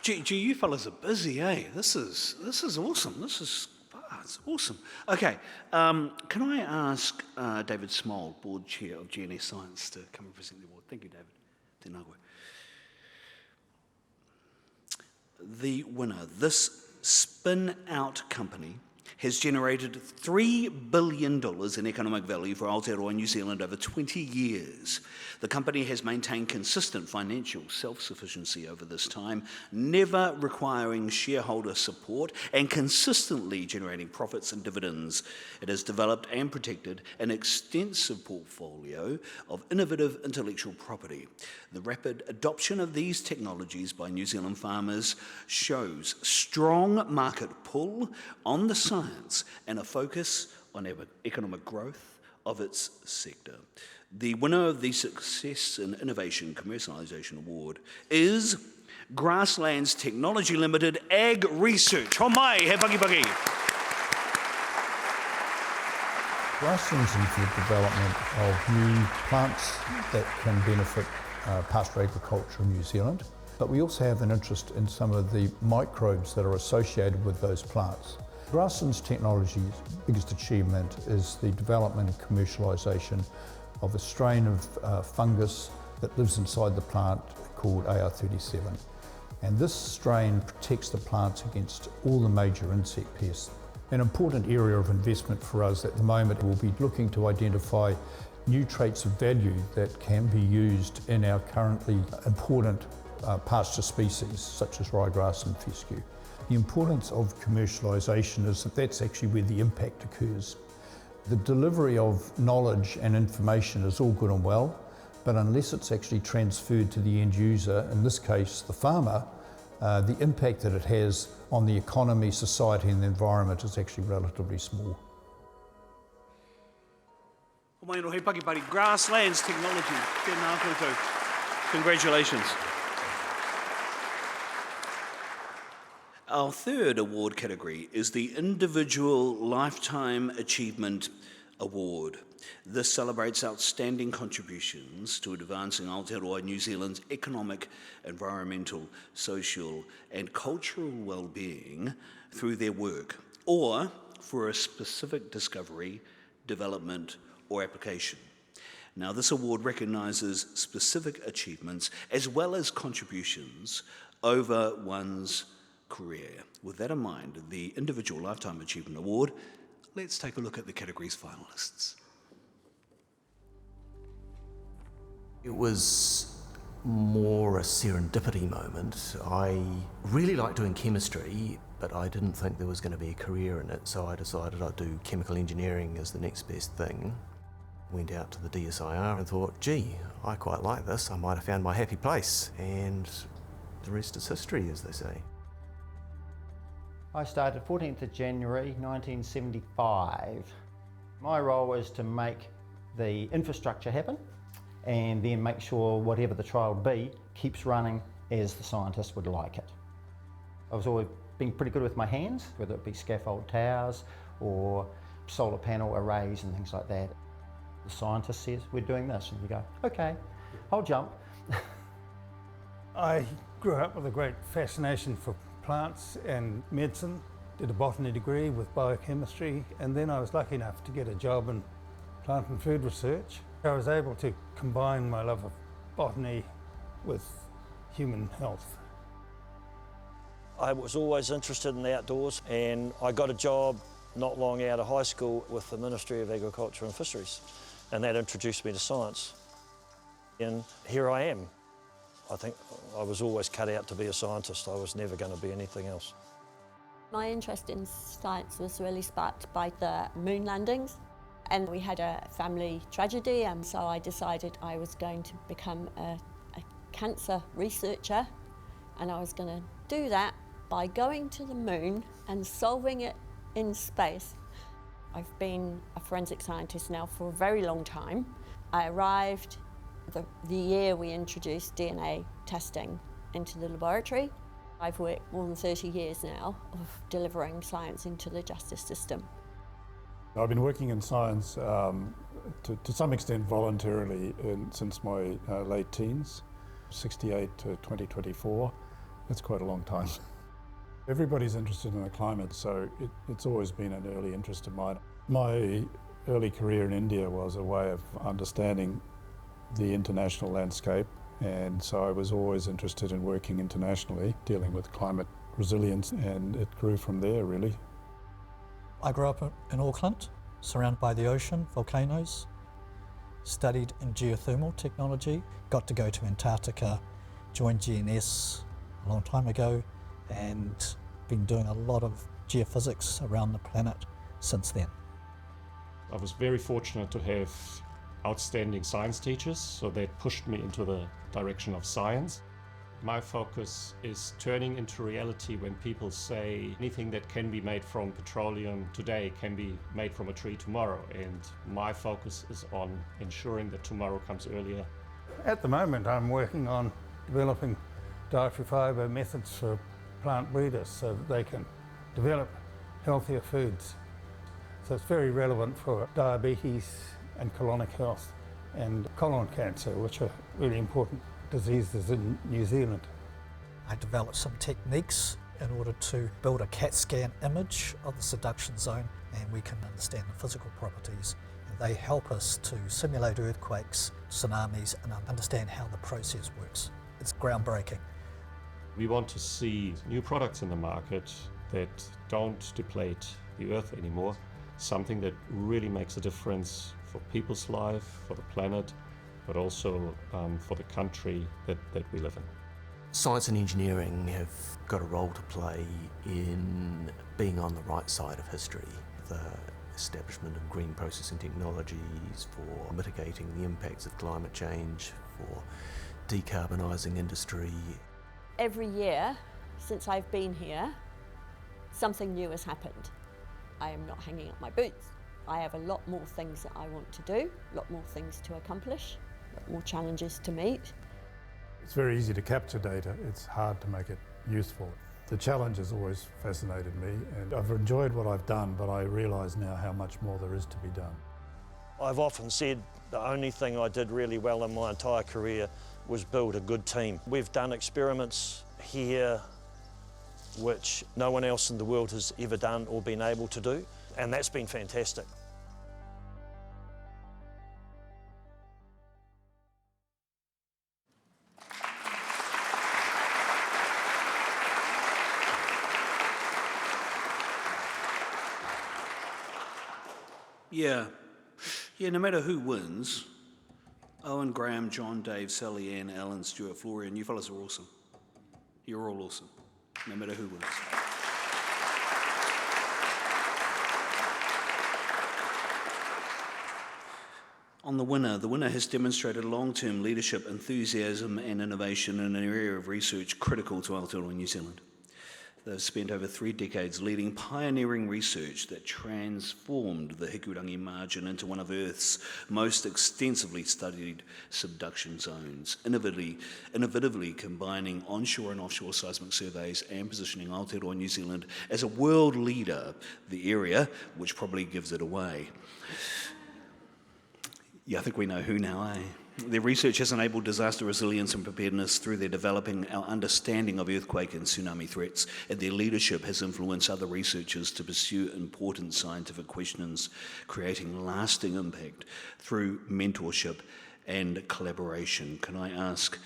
Gee, you fellas are busy, eh? This is awesome. It's awesome. Okay, can I ask David Small, Board Chair of GNS Science, to come and present the award? Thank you, David. Te Ngākua. The winner, this spin-out company, has generated $3 billion in economic value for Aotearoa New Zealand over 20 years. The company has maintained consistent financial self-sufficiency over this time, never requiring shareholder support and consistently generating profits and dividends. It has developed and protected an extensive portfolio of innovative intellectual property. The rapid adoption of these technologies by New Zealand farmers shows strong market pull on the science and a focus on economic growth of its sector. The winner of the Success in Innovation Commercialisation Award is Grasslands Technology Limited Ag Research. Ho mai, he bagi bagi. Grasslands is the development of new plants that can benefit pastoral agriculture in New Zealand, but we also have an interest in some of the microbes that are associated with those plants. Grassland's technology's biggest achievement is the development and commercialisation of a strain of fungus that lives inside the plant called AR37. And this strain protects the plants against all the major insect pests. An important area of investment for us at the moment will be looking to identify new traits of value that can be used in our currently important pasture species such as ryegrass and fescue. The importance of commercialisation is that that's actually where the impact occurs. The delivery of knowledge and information is all good and well, but unless it's actually transferred to the end user, in this case the farmer, the impact that it has on the economy, society and the environment is actually relatively small. Grasslands Technology. Tēnā koutou. Congratulations. Our third award category is the Individual Lifetime Achievement Award. This celebrates outstanding contributions to advancing Aotearoa New Zealand's economic, environmental, social and cultural well-being through their work, or for a specific discovery, development or application. Now, this award recognises specific achievements as well as contributions over one's career. With that in mind, the Individual Lifetime Achievement Award, let's take a look at the category's finalists. It was more a serendipity moment. I really liked doing chemistry, but I didn't think there was going to be a career in it, so I decided I'd do chemical engineering as the next best thing. Went out to the DSIR and thought, gee, I quite like this, I might have found my happy place, and the rest is history, as they say. I started 14th of January 1975. My role was to make the infrastructure happen and then make sure whatever the trial would be keeps running as the scientist would like it. I was always been pretty good with my hands, whether it be scaffold towers or solar panel arrays and things like that. The scientist says, we're doing this, and you go, okay, I'll jump. I grew up with a great fascination for plants and medicine, did a botany degree with biochemistry, and then I was lucky enough to get a job in plant and food research. I was able to combine my love of botany with human health. I was always interested in the outdoors, and I got a job not long out of high school with the Ministry of Agriculture and Fisheries, and that introduced me to science. And here I am. I think I was always cut out to be a scientist. I was never going to be anything else. My interest in science was really sparked by the moon landings, and we had a family tragedy, and so I decided I was going to become a cancer researcher, and I was going to do that by going to the moon and solving it in space. I've been a forensic scientist now for a very long time. I arrived the year we introduced DNA testing into the laboratory. I've worked more than 30 years now of delivering science into the justice system. I've been working in science to some extent voluntarily since my late teens, 68 to 2024. That's quite a long time. Everybody's interested in the climate, so it's always been an early interest of mine. My early career in India was a way of understanding the international landscape, and so I was always interested in working internationally, dealing with climate resilience, and it grew from there, really. I grew up in Auckland, surrounded by the ocean, volcanoes, studied in geothermal technology, got to go to Antarctica, joined GNS a long time ago, and been doing a lot of geophysics around the planet since then. I was very fortunate to have outstanding science teachers, so that pushed me into the direction of science. My focus is turning into reality when people say anything that can be made from petroleum today can be made from a tree tomorrow, and my focus is on ensuring that tomorrow comes earlier. At the moment I'm working on developing dietary fibre methods for plant breeders so that they can develop healthier foods. So it's very relevant for diabetes and colonic health and colon cancer, which are really important diseases in New Zealand. I developed some techniques in order to build a CAT scan image of the subduction zone, and we can understand the physical properties. And they help us to simulate earthquakes, tsunamis, and understand how the process works. It's groundbreaking. We want to see new products in the market that don't deplete the earth anymore, something that really makes a difference for people's life, for the planet, but also for the country that we live in. Science and engineering have got a role to play in being on the right side of history. The establishment of green processing technologies for mitigating the impacts of climate change, for decarbonising industry. Every year since I've been here, something new has happened. I am not hanging up my boots. I have a lot more things that I want to do, a lot more things to accomplish, a lot more challenges to meet. It's very easy to capture data, it's hard to make it useful. The challenge has always fascinated me, and I've enjoyed what I've done, but I realise now how much more there is to be done. I've often said the only thing I did really well in my entire career was build a good team. We've done experiments here which no one else in the world has ever done or been able to do, and that's been fantastic. Yeah, no matter who wins, Owen, Graham, John, Dave, Sally Ann, Alan, Stuart, Florian, you fellas are awesome. You're all awesome, no matter who wins. On the winner has demonstrated long-term leadership, enthusiasm and innovation in an area of research critical to Aotearoa New Zealand. They've spent over 3 decades leading pioneering research that transformed the Hikurangi margin into one of Earth's most extensively studied subduction zones, innovatively combining onshore and offshore seismic surveys and positioning Aotearoa New Zealand as a world leader, the area which probably gives it away. Yeah, I think we know who now, eh? Their research has enabled disaster resilience and preparedness through their developing our understanding of earthquake and tsunami threats, and their leadership has influenced other researchers to pursue important scientific questions, creating lasting impact through mentorship and collaboration. Can I ask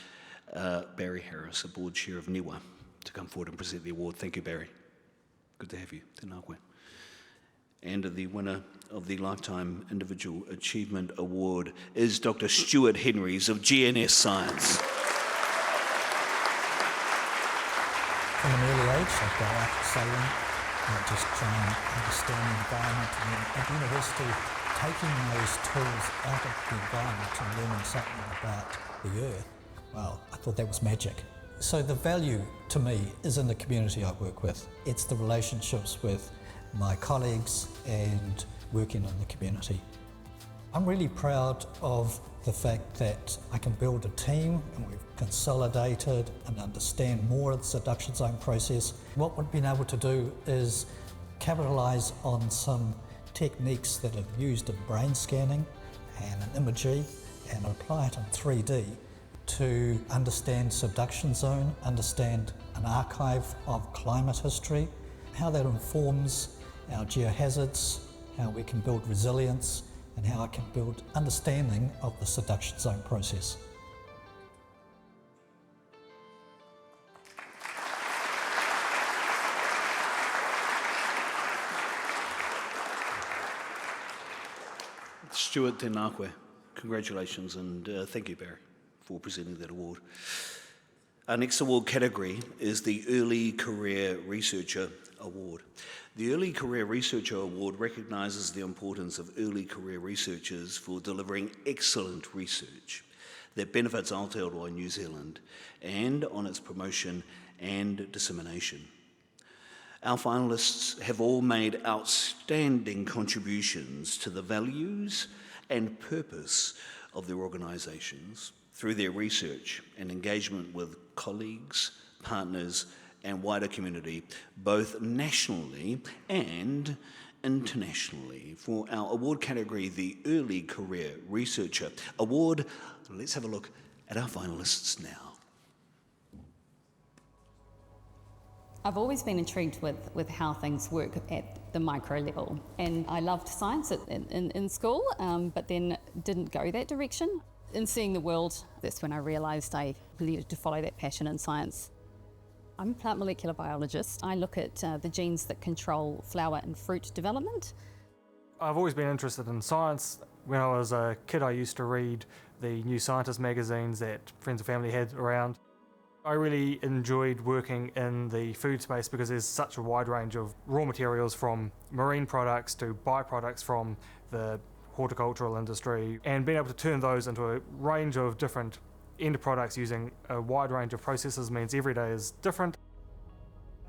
Barry Harris, a board chair of NIWA, to come forward and present the award? Thank you, Barry. Good to have you. Tēnā koe. And the winner of the Lifetime Individual Achievement Award is Dr. Stuart Henrys of GNS Science. From an early age, I've got out sailing, just trying to understand the environment, and then at university, taking those tools out of the environment and learning something about the earth. Well, I thought that was magic. So the value to me is in the community I work with. It's the relationships with my colleagues and working in the community. I'm really proud of the fact that I can build a team and we've consolidated and understand more of the subduction zone process. What we've been able to do is capitalise on some techniques that are used in brain scanning and in imagery and apply it in 3D to understand subduction zone, understand an archive of climate history, how that informs our geohazards, how we can build resilience, and how I can build understanding of the subduction zone process. Stuart, tēnā koe. Congratulations, and thank you, Barry, for presenting that award. Our next award category is the Early Career Researcher Award. The Early Career Researcher Award recognises the importance of early career researchers for delivering excellent research that benefits Aotearoa New Zealand and on its promotion and dissemination. Our finalists have all made outstanding contributions to the values and purpose of their organisations through their research and engagement with colleagues, partners, and wider community, both nationally and internationally. For our award category, the Early Career Researcher Award, let's have a look at our finalists now. I've always been intrigued with how things work at the micro level, and I loved science in school, but then didn't go that direction. In seeing the world, that's when I realised I needed to follow that passion in science. I'm a plant molecular biologist. I look at the genes that control flower and fruit development. I've always been interested in science. When I was a kid, I used to read the New Scientist magazines that friends and family had around. I really enjoyed working in the food space because there's such a wide range of raw materials, from marine products to byproducts from the horticultural industry, and being able to turn those into a range of different end products using a wide range of processes means every day is different.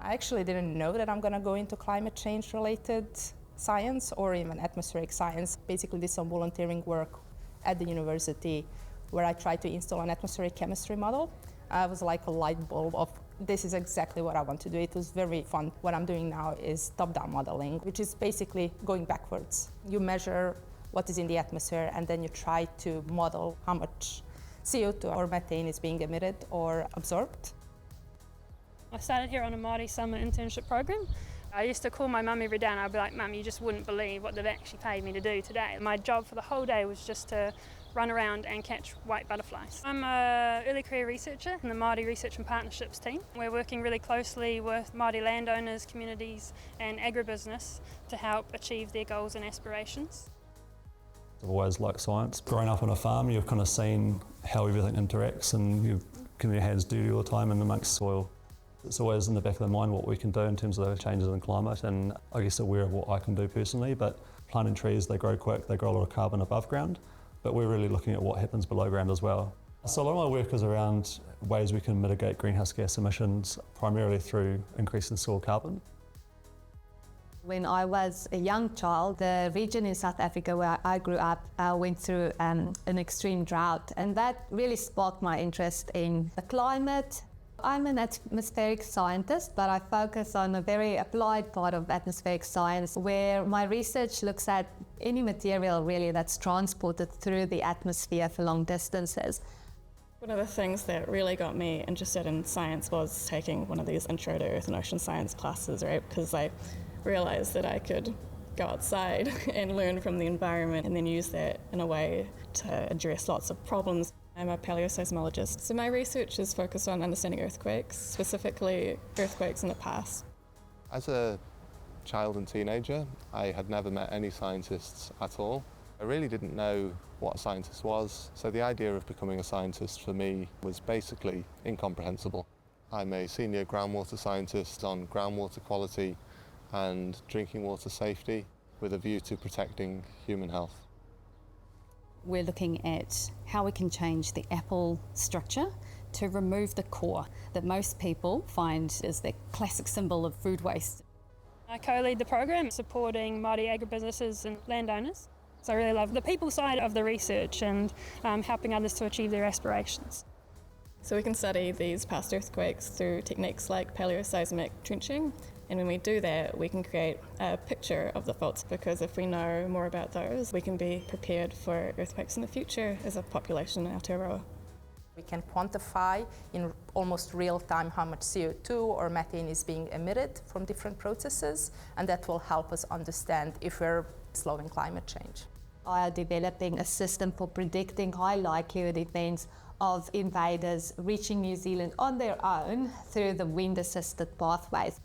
I actually didn't know that I'm going to go into climate change related science or even atmospheric science. Basically did some volunteering work at the university where I tried to install an atmospheric chemistry model. It was like a light bulb of this is exactly what I want to do. It was very fun. What I'm doing now is top-down modeling, which is basically going backwards. You measure what is in the atmosphere and then you try to model how much CO2 or methane is being emitted or absorbed. I started here on a Māori summer internship program. I used to call my mum every day and I'd be like, Mum, you just wouldn't believe what they've actually paid me to do today. My job for the whole day was just to run around and catch white butterflies. I'm an early career researcher in the Māori Research and Partnerships team. We're working really closely with Māori landowners, communities and agribusiness to help achieve their goals and aspirations. I've always liked science. Growing up on a farm, you've kind of seen how everything interacts and you've got your hands dirty all the time in amongst soil. It's always in the back of the mind what we can do in terms of the changes in climate, and I guess aware of what I can do personally, but planting trees, they grow quick, they grow a lot of carbon above ground, but we're really looking at what happens below ground as well. So a lot of my work is around ways we can mitigate greenhouse gas emissions, primarily through increasing soil carbon. When I was a young child, the region in South Africa where I grew up went through an extreme drought, and that really sparked my interest in the climate. I'm an atmospheric scientist, but I focus on a very applied part of atmospheric science where my research looks at any material really that's transported through the atmosphere for long distances. One of the things that really got me interested in science was taking one of these Intro to Earth and Ocean Science classes, right? Because I realised that I could go outside and learn from the environment and then use that in a way to address lots of problems. I'm a paleoseismologist, so my research is focused on understanding earthquakes, specifically earthquakes in the past. As a child and teenager, I had never met any scientists at all. I really didn't know what a scientist was, so the idea of becoming a scientist for me was basically incomprehensible. I'm a senior groundwater scientist on groundwater quality and drinking water safety with a view to protecting human health. We're looking at how we can change the apple structure to remove the core that most people find is the classic symbol of food waste. I co-lead the program supporting Māori agribusinesses and landowners. So I really love the people side of the research and helping others to achieve their aspirations. So we can study these past earthquakes through techniques like paleoseismic trenching, and when we do that we can create a picture of the faults, because if we know more about those we can be prepared for earthquakes in the future as a population in Aotearoa. We can quantify in almost real time how much CO2 or methane is being emitted from different processes, and that will help us understand if we're slowing climate change. I are developing a system for predicting high likelihood events of invaders reaching New Zealand on their own through the wind-assisted pathways.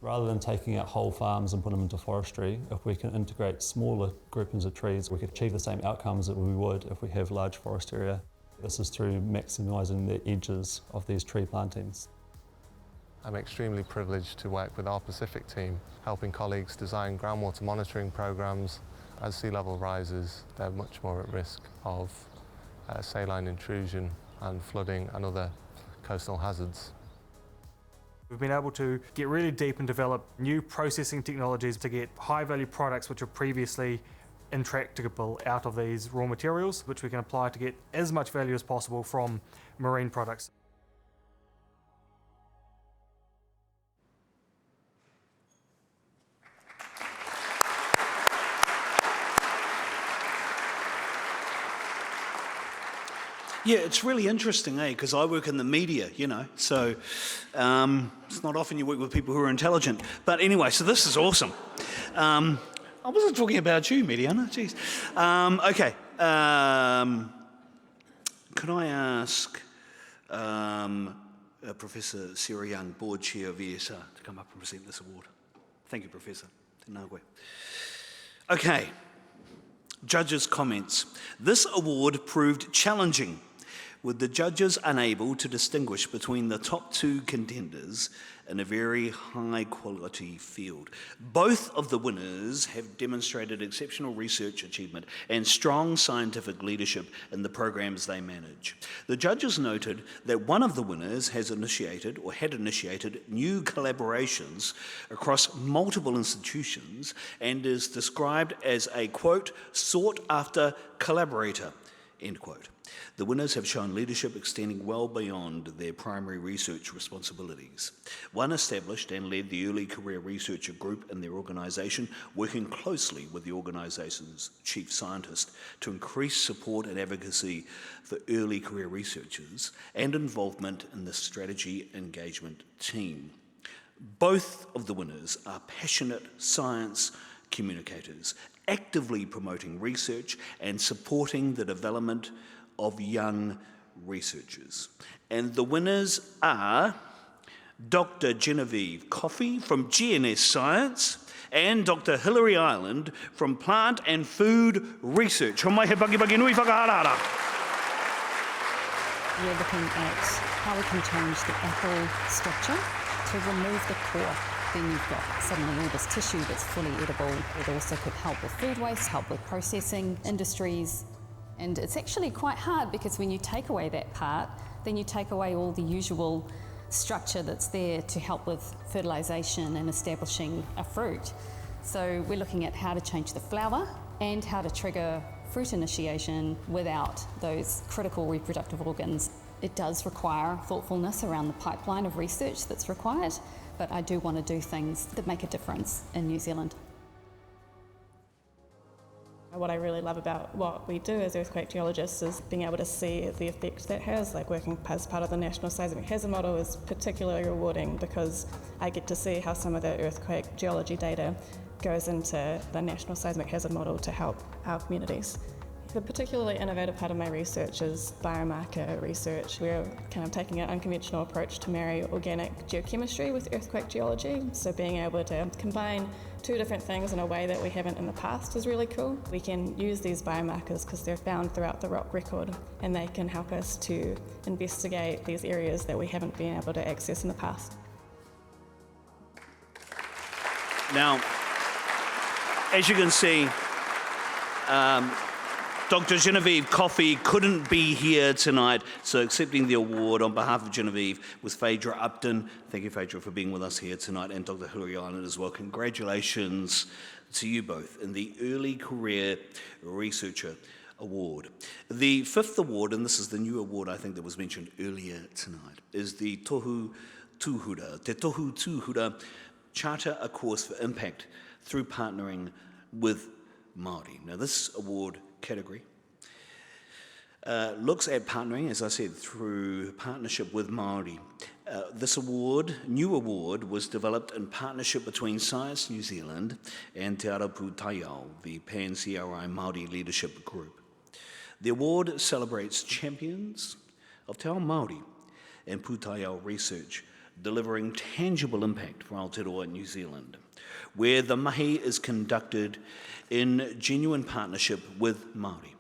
Rather than taking out whole farms and put them into forestry, if we can integrate smaller groupings of trees, we could achieve the same outcomes that we would if we have large forest area. This is through maximising the edges of these tree plantings. I'm extremely privileged to work with our Pacific team, helping colleagues design groundwater monitoring programs. As sea level rises, they're much more at risk of saline intrusion and flooding and other coastal hazards. We've been able to get really deep and develop new processing technologies to get high-value products which are previously intractable out of these raw materials, which we can apply to get as much value as possible from marine products. Yeah, it's really interesting, because I work in the media, so it's not often you work with people who are intelligent. But anyway, so this is awesome. I wasn't talking about you, Mediana, jeez. Okay, can I ask Professor Sarah Young, Board Chair of ESR, to come up and present this award? Thank you, Professor. Te Ngākoe. Okay, judges' comments. This award proved challenging, with the judges unable to distinguish between the top two contenders in a very high-quality field. Both of the winners have demonstrated exceptional research achievement and strong scientific leadership in the programs they manage. The judges noted that one of the winners had initiated new collaborations across multiple institutions and is described as a, quote, sought-after collaborator, end quote. The winners have shown leadership extending well beyond their primary research responsibilities. One established and led the early career researcher group in their organisation, working closely with the organisation's chief scientist to increase support and advocacy for early career researchers and involvement in the strategy engagement team. Both of the winners are passionate science communicators, actively promoting research and supporting the development of young researchers. And the winners are Dr. Genevieve Coffey from GNS Science and Dr. Hilary Ireland from Plant and Food Research. We're looking at how we can change the apple structure to remove the core. Then you've got suddenly all this tissue that's fully edible. It also could help with food waste, help with processing industries. And it's actually quite hard because when you take away that part, then you take away all the usual structure that's there to help with fertilisation and establishing a fruit. So we're looking at how to change the flower and how to trigger fruit initiation without those critical reproductive organs. It does require thoughtfulness around the pipeline of research that's required, but I do want to do things that make a difference in New Zealand. What I really love about what we do as earthquake geologists is being able to see the effect that has, like working as part of the National Seismic Hazard Model is particularly rewarding because I get to see how some of the earthquake geology data goes into the National Seismic Hazard Model to help our communities. The particularly innovative part of my research is biomarker research. We're kind of taking an unconventional approach to marry organic geochemistry with earthquake geology. So being able to combine two different things in a way that we haven't in the past is really cool. We can use these biomarkers because they're found throughout the rock record and they can help us to investigate these areas that we haven't been able to access in the past. Now, as you can see, Dr. Genevieve Coffey couldn't be here tonight, so accepting the award on behalf of Genevieve was Phaedra Upton. Thank you, Phaedra, for being with us here tonight, and Dr. Hilary Ireland as well. Congratulations to you both in the Early Career Researcher Award. The fifth award, and this is the new award I think that was mentioned earlier tonight, is the Te Tohu Tūhura Charter a Course for Impact through partnering with Māori. Now this award category looks at partnering, as I said, through partnership with Māori. This new award, was developed in partnership between Science New Zealand and Te Arapu Taiao, the Pan-CRI Māori Leadership Group. The award celebrates champions of Te Ao Māori and Pūtaiao research, delivering tangible impact for Aotearoa New Zealand, where the mahi is conducted in genuine partnership with Māori.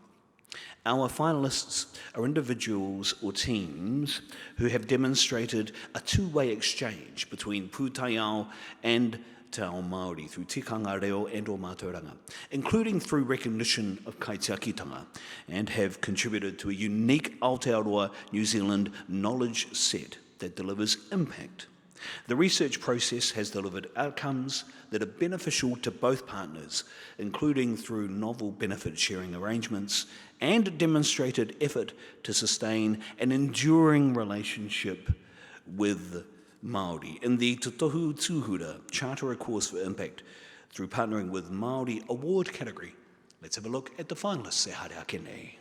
Our finalists are individuals or teams who have demonstrated a two-way exchange between Pūtaiao and Te Ao Māori through tikanga reo and o mātauranga, including through recognition of kaitiakitanga, and have contributed to a unique Aotearoa New Zealand knowledge set that delivers impact. The research process has delivered outcomes that are beneficial to both partners, including through novel benefit-sharing arrangements and demonstrated effort to sustain an enduring relationship with Māori. In the Te Tohu Tūhura Charter a Course for Impact through partnering with Māori award category, let's have a look at the finalists. Se haere ake nei.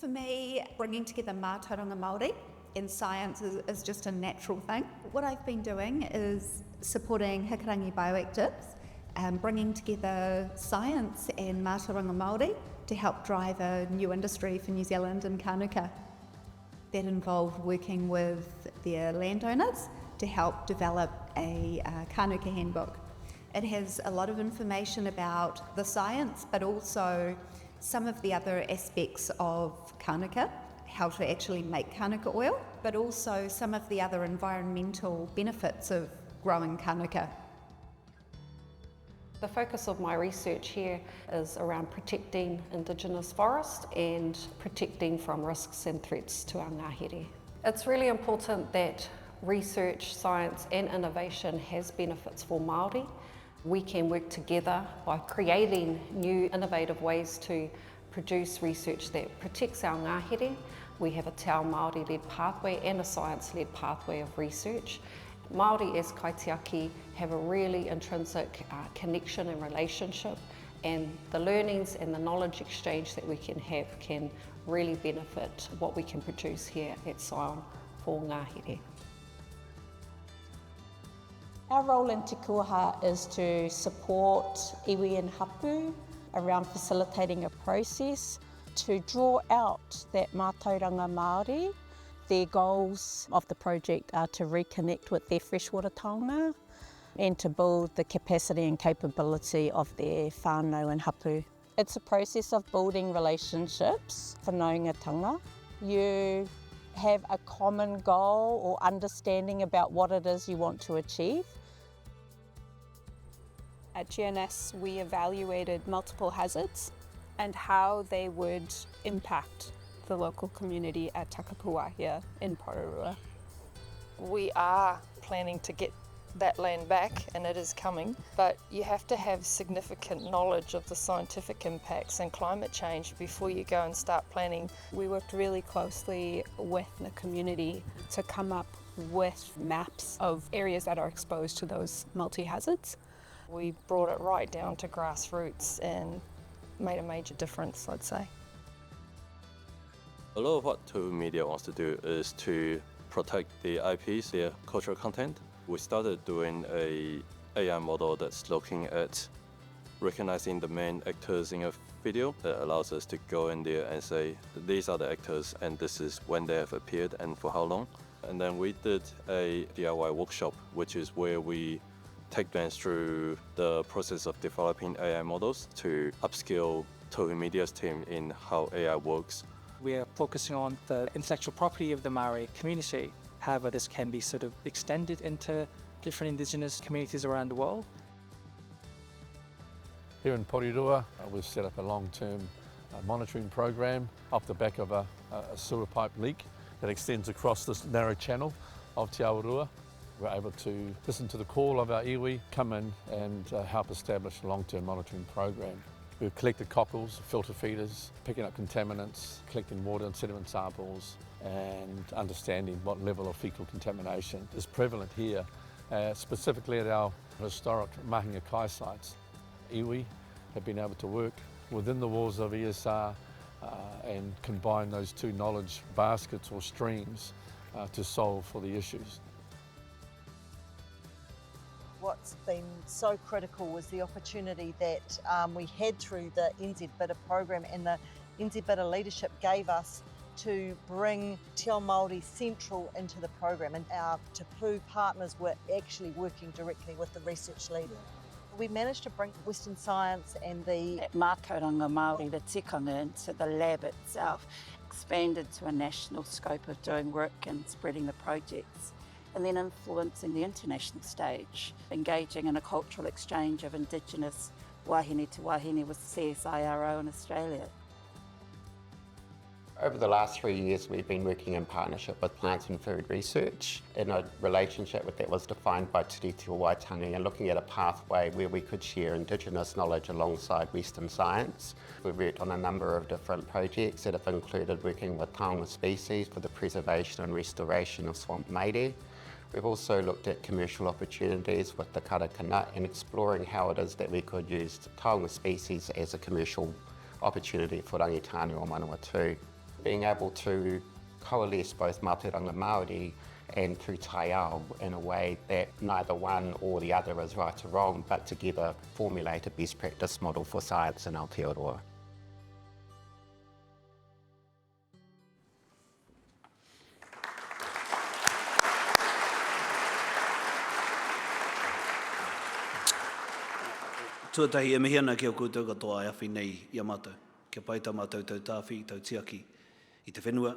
For me, bringing together mātauranga Māori and science is just a natural thing. What I've been doing is supporting Hikarangi Bioactives, bringing together science and mātauranga Māori to help drive a new industry for New Zealand and Kānuka. That involved working with their landowners to help develop a Kānuka handbook. It has a lot of information about the science, but also some of the other aspects of Kānuka, how to actually make Kānuka oil, but also some of the other environmental benefits of growing Kānuka. The focus of my research here is around protecting Indigenous forests and protecting from risks and threats to our ngahere. It's really important that research, science and innovation has benefits for Māori. We can work together by creating new innovative ways to produce research that protects our ngahere. We have a Te Ao Māori-led pathway and a science-led pathway of research. Māori as kaitiaki have a really intrinsic connection and relationship, and the learnings and the knowledge exchange that we can have can really benefit what we can produce here at Scion for ngahere. Our role in Te Kuaha is to support iwi and hapu around facilitating a process to draw out that mātauranga Māori. Their goals of the project are to reconnect with their freshwater taonga and to build the capacity and capability of their whānau and hapu. It's a process of building relationships, whanaungatanga. You have a common goal or understanding about what it is you want to achieve. At GNS, we evaluated multiple hazards and how they would impact the local community at Takapua here in Pororua. We are planning to get that land back, and it is coming, but you have to have significant knowledge of the scientific impacts and climate change before you go and start planning. We worked really closely with the community to come up with maps of areas that are exposed to those multi-hazards. We brought it right down to grassroots and made a major difference, I'd say. A lot of what Tohu Media wants to do is to protect the IPs, their cultural content. We started doing an AI model that's looking at recognizing the main actors in a video that allows us to go in there and say, these are the actors and this is when they have appeared and for how long. And then we did a DIY workshop, which is where we take them through the process of developing AI models to upskill Tohu Media's team in how AI works. We are focusing on the intellectual property of the Māori community. However, this can be sort of extended into different Indigenous communities around the world. Here in Porirua, we've set up a long-term monitoring program off the back of a sewer pipe leak that extends across this narrow channel of Te Aotearoa. We're able to listen to the call of our iwi, come in and help establish a long-term monitoring program. We've collected cockles, filter feeders, picking up contaminants, collecting water and sediment samples, and understanding what level of fecal contamination is prevalent here, specifically at our historic Mahinga Kai sites. Iwi have been able to work within the walls of ESR and combine those two knowledge baskets or streams to solve for the issues. What's been so critical was the opportunity that we had through the NZ Bidder program, and the NZ Bidder leadership gave us to bring Te Ao Māori central into the program, and our Te Pū partners were actually working directly with the research leader. We managed to bring Western science and the mātauranga Māori, the tikanga, into the lab itself, expanded to a national scope of doing work and spreading the projects, and then influencing the international stage, engaging in a cultural exchange of Indigenous wahine to wahine with CSIRO in Australia. Over the last 3 years, we've been working in partnership with Plants and Food Research, and a relationship that was defined by Te Reo Waitangi, and looking at a pathway where we could share Indigenous knowledge alongside Western science. We've worked on a number of different projects that have included working with taonga species for the preservation and restoration of swamp maere. We've also looked at commercial opportunities with the karakana and exploring how it is that we could use taonga species as a commercial opportunity for rangitane o Manawatu. being able to coalesce both Mātauranga Māori and Tū Tai Ao in a way that neither one or the other is right or wrong, but together formulate a best practice model for science in Aotearoa. Tuatahi e mihi ana ki o koutou katoa e awhi nei i a mātou. Kia pai tā mātou tau tāwhi, tau tiaki. I te whenua,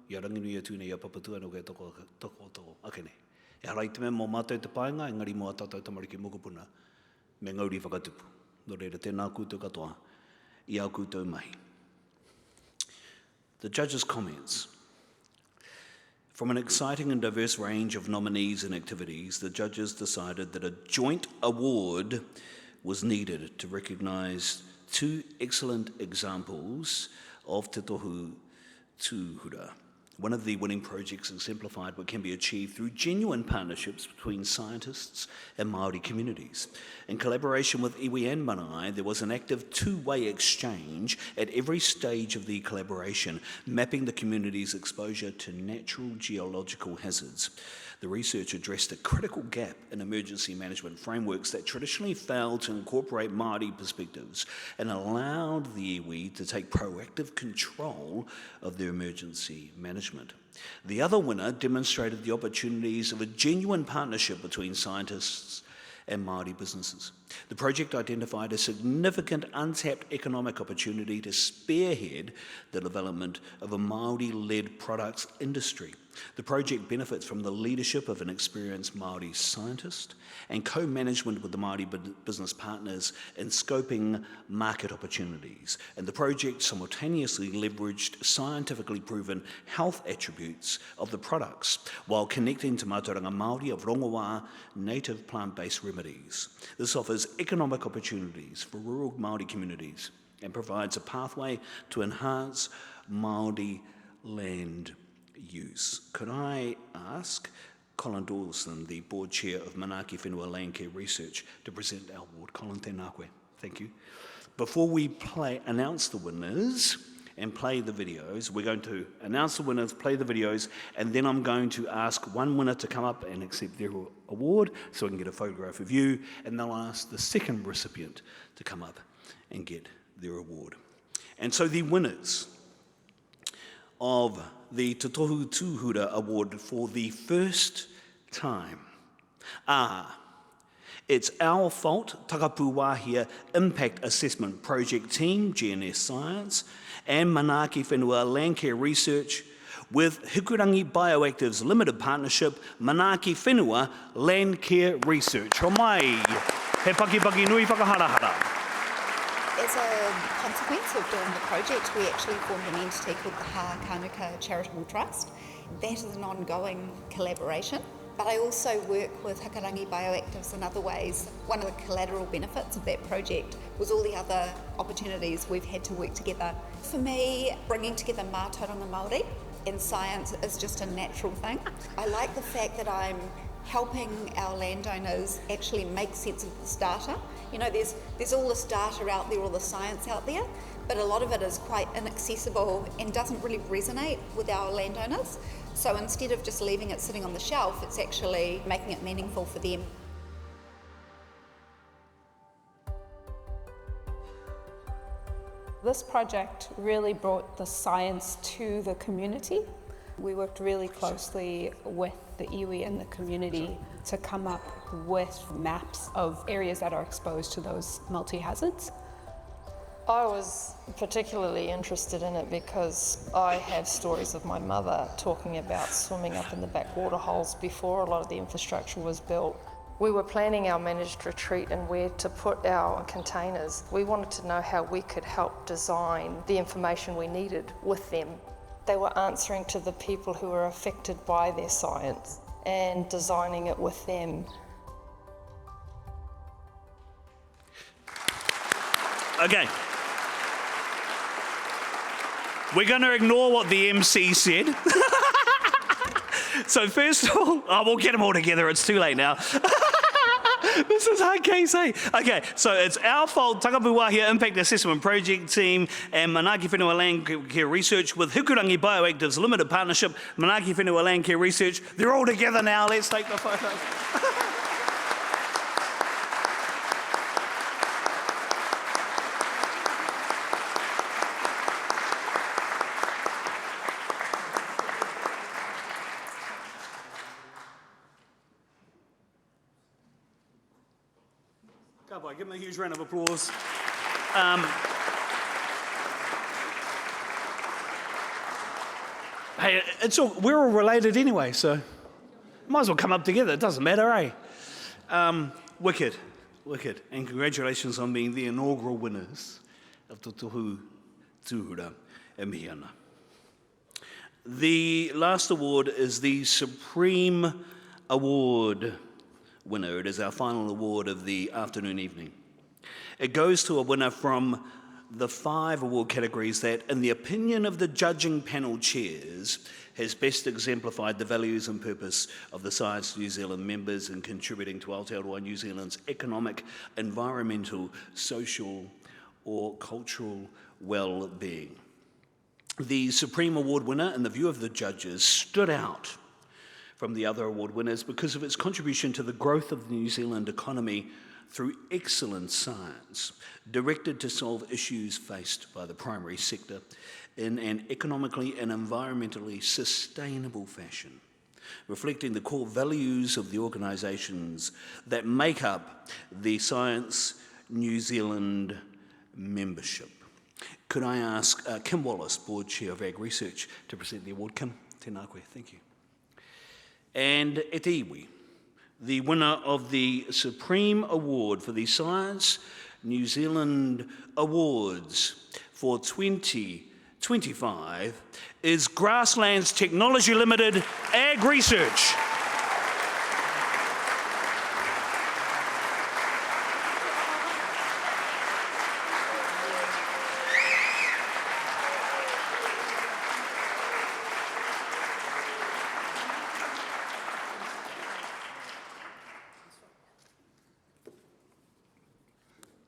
i a ranginui atu nei a papatua no kei toko. Ake nei. E harai te mea mō mātou te paenga, engari mō a tātou tamariki mokopuna. Me ngauri whakatupu. No reira tēnā koutou katoa. I au koutou mai. The judge's comments. From an exciting and diverse range of nominees and activities, the judges decided that a joint award was needed to recognise two excellent examples of Te Tohu Tūhura. One of the winning projects exemplified what can be achieved through genuine partnerships between scientists and Māori communities. In collaboration with iwi and marae, there was an active two-way exchange at every stage of the collaboration, mapping the community's exposure to natural geological hazards. The research addressed a critical gap in emergency management frameworks that traditionally failed to incorporate Māori perspectives and allowed the iwi to take proactive control of their emergency management. The other winner demonstrated the opportunities of a genuine partnership between scientists and Māori businesses. The project identified a significant untapped economic opportunity to spearhead the development of a Māori-led products industry. The project benefits from the leadership of an experienced Māori scientist and co-management with the Māori business partners in scoping market opportunities. And the project simultaneously leveraged scientifically proven health attributes of the products while connecting to Mātauranga Māori of Rongoā native plant-based remedies. This offers economic opportunities for rural Māori communities and provides a pathway to enhance Māori land use. Could I ask Colin Dawson, the board chair of Manaaki Whenua Landcare Research, to present our award? Colin, tēnā koe. Thank you. Before we announce the winners and play the videos, we're going to announce the winners, play the videos, and then I'm going to ask one winner to come up and accept their award so I can get a photograph of you, and they'll ask the second recipient to come up and get their award. And so the winners of the Te Tohu Tūhura Award for the first time are It's Our Fault, Takapuwahia Impact Assessment Project Team, GNS Science, and Manaaki Whenua Landcare Research with Hikurangi Bioactives Limited Partnership, Manaaki Whenua Landcare Research. Ho mai, he paki nui whakaharahara. As a consequence of doing the project, we actually formed an entity called the Hākanuka Charitable Trust. That is an ongoing collaboration, but I also work with Hikurangi Bioactives in other ways. One of the collateral benefits of that project was all the other opportunities we've had to work together. For me, bringing together Mātauranga Māori and science is just a natural thing. I like the fact that I'm helping our landowners actually make sense of this data. You know, there's all this data out there, all the science out there, but a lot of it is quite inaccessible and doesn't really resonate with our landowners. So instead of just leaving it sitting on the shelf, it's actually making it meaningful for them. This project really brought the science to the community. We worked really closely with the iwi and the community to come up with maps of areas that are exposed to those multi-hazards. I was particularly interested in it because I have stories of my mother talking about swimming up in the backwater holes before a lot of the infrastructure was built. We were planning our managed retreat and where to put our containers. We wanted to know how we could help design the information we needed with them. They were answering to the people who were affected by their science and designing it with them. Okay. We're going to ignore what the MC said. So first of all, we'll get them all together. It's too late now. This is hard case, eh? Okay, so it's our fault, Takapuwahia Impact Assessment Project Team and Manaaki Whenua Land Care Research with Hikurangi Bioactives Limited Partnership, Manaaki Whenua Land Care Research. They're all together now. Let's take the photos. Give them a huge round of applause. Hey, we're all related anyway, so might as well come up together. It doesn't matter, eh? Wicked. And congratulations on being the inaugural winners of Te Tohu Tūhura e Mihiana. The last award is the Supreme Award winner. It is our final award of the afternoon evening. It goes to a winner from the 5 award categories that, in the opinion of the judging panel chairs, has best exemplified the values and purpose of the Science New Zealand members in contributing to Aotearoa New Zealand's economic, environmental, social or cultural well-being. The Supreme Award winner, in the view of the judges, stood out from the other award winners because of its contribution to the growth of the New Zealand economy through excellent science, directed to solve issues faced by the primary sector in an economically and environmentally sustainable fashion, reflecting the core values of the organisations that make up the Science New Zealand membership. Could I ask Kim Wallace, Board Chair of Ag Research, to present the award? Kim, tēnā koe, thank you. And e te iwi, the winner of the Supreme Award for the Science New Zealand Awards for 2025 is Grasslands Technology Limited Ag Research.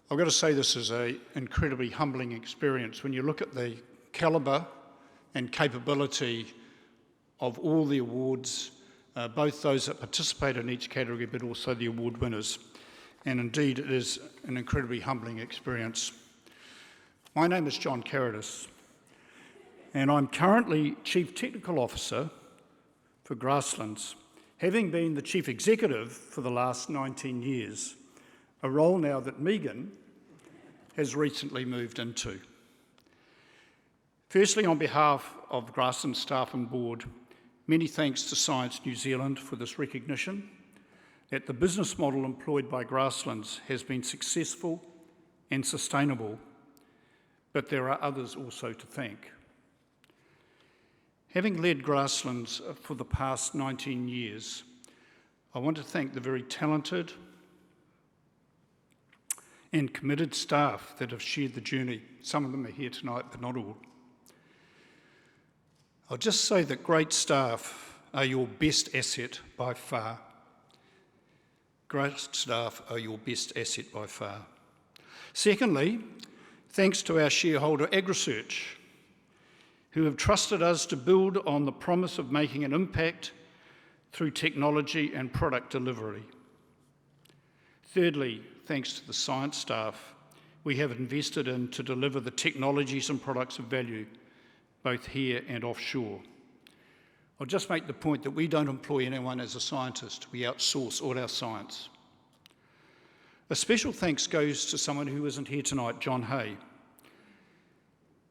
I've got to say this is an incredibly humbling experience when you look at the calibre and capability of all the awards, both those that participate in each category but also the award winners. And indeed it is an incredibly humbling experience. My name is John Carradis and I'm currently Chief Technical Officer for Grasslands, having been the Chief Executive for the last 19 years, a role now that Megan has recently moved into. Firstly, on behalf of Grasslands staff and board, many thanks to Science New Zealand for this recognition that the business model employed by Grasslands has been successful and sustainable, but there are others also to thank. Having led Grasslands for the past 19 years, I want to thank the very talented and committed staff that have shared the journey. Some of them are here tonight, but not all. I'll just say that great staff are your best asset by far. Great staff are your best asset by far. Secondly, thanks to our shareholder Ag Research, who have trusted us to build on the promise of making an impact through technology and product delivery. Thirdly, thanks to the science staff we have invested in to deliver the technologies and products of value, both here and offshore. I'll just make the point that we don't employ anyone as a scientist. We outsource all our science. A special thanks goes to someone who isn't here tonight, John Hay.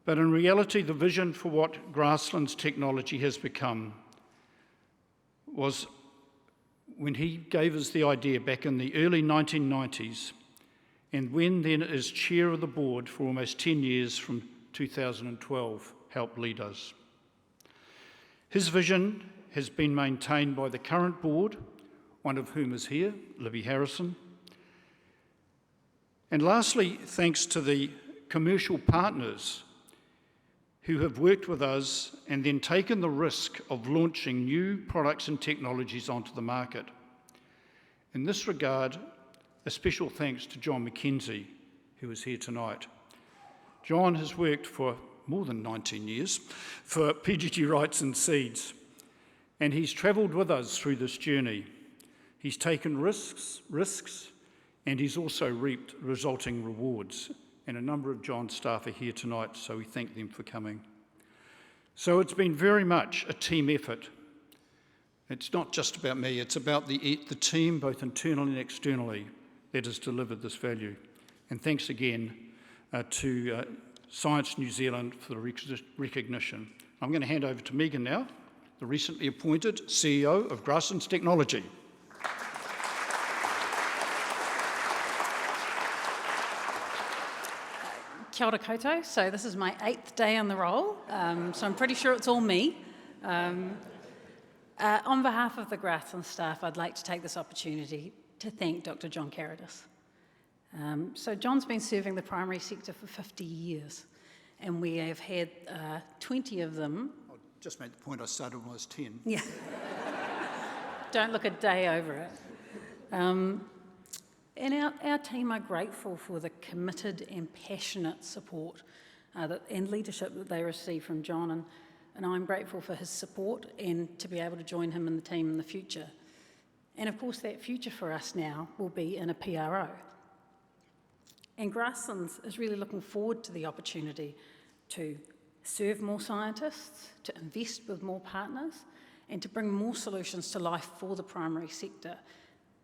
But in reality, the vision for what Grasslands technology has become was when he gave us the idea back in the early 1990s, and when then as chair of the board for almost 10 years from 2012, helped lead us. His vision has been maintained by the current board, one of whom is here, Libby Harrison. And lastly, thanks to the commercial partners who have worked with us and then taken the risk of launching new products and technologies onto the market. In this regard, A special thanks to John McKenzie, who is here tonight. John has worked for more than 19 years for PGG Wrights and Seeds, and he's travelled with us through this journey. He's taken risks, and he's also reaped resulting rewards. And a number of John's staff are here tonight, so we thank them for coming. So it's been very much a team effort. It's not just about me, it's about the team, both internally and externally, that has delivered this value. And thanks again to Science New Zealand for the recognition. I'm going to hand over to Megan now, the recently appointed CEO of Grasslands Technology. Kia ora koutou. So this is my 8th day on the role, so I'm pretty sure it's all me. On behalf of the Grasslands staff, I'd like to take this opportunity to thank Dr. John Carradis. So John's been serving the primary sector for 50 years, and we have had 20 of them. I'll just make the point I started when I was 10. Yeah. Don't look a day over it. And our team are grateful for the committed and passionate support and leadership that they receive from John, and I'm grateful for his support and to be able to join him and the team in the future. And of course that future for us now will be in a PRO. And Grasslands is really looking forward to the opportunity to serve more scientists, to invest with more partners, and to bring more solutions to life for the primary sector.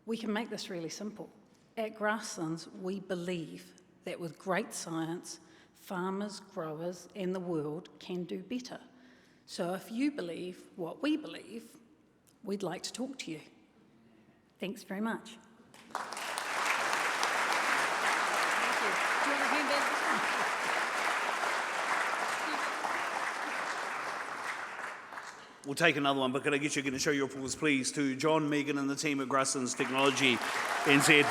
We can make this really simple. At Grasslands, we believe that with great science, farmers, growers, and the world can do better. So if you believe what we believe, we'd like to talk to you. Thanks very much. We'll take another one, but could I get you going to show your applause, please, to John, Megan, and the team at Grasslands Technology NZ.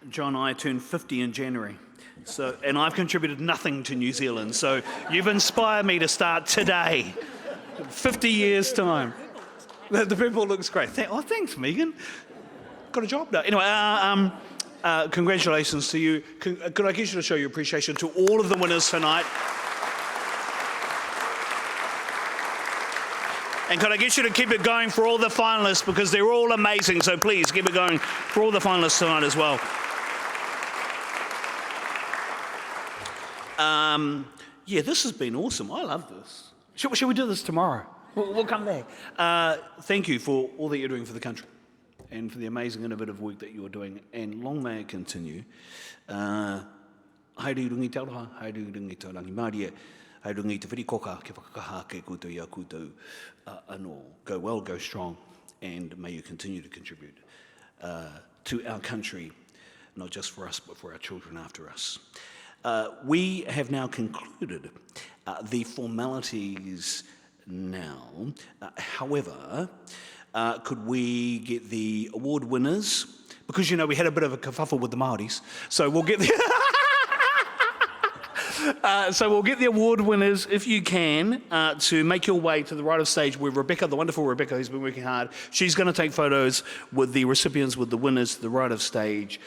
John and I turned 50 in January, and I've contributed nothing to New Zealand, so you've inspired me to start today, 50 years' time. The purple looks great. Thanks, Megan. Got a job now. Anyway, congratulations to you. Could I get you to show your appreciation to all of the winners tonight? And could I get you to keep it going for all the finalists, because they're all amazing, so please keep it going for all the finalists tonight as well. Yeah, this has been awesome. I love this. Shall we do this tomorrow? We'll come back. Thank you for all that you're doing for the country and for the amazing innovative work that you're doing, and long may it continue. Haere rungi te aroha, haere rungi te rangi Māori, haere rungi te whirikoka, ke whakakaha ke koutou i a koutou anō. Go well, go strong, and may you continue to contribute to our country, not just for us, but for our children after us. We have now concluded the formalities now. However, could we get the award winners? Because, we had a bit of a kerfuffle with the Māoris, so we'll get the... So we'll get the award winners, if you can, to make your way to the right of stage where Rebecca, the wonderful Rebecca, who's been working hard, she's going to take photos with the recipients, with the winners, to the right of stage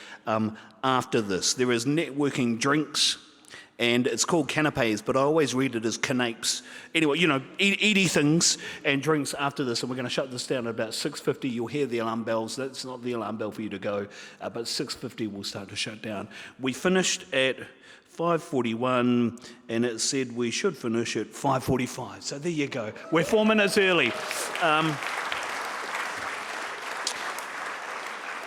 after this. There is networking drinks, and it's called canapes, but I always read it as canapes. Anyway, eaty things and drinks after this, and we're going to shut this down at about 6:50. You'll hear the alarm bells. That's not the alarm bell for you to go, but 6:50 we'll start to shut down. We finished at 5:41, and it said we should finish at 5:45. So there you go. We're 4 minutes early.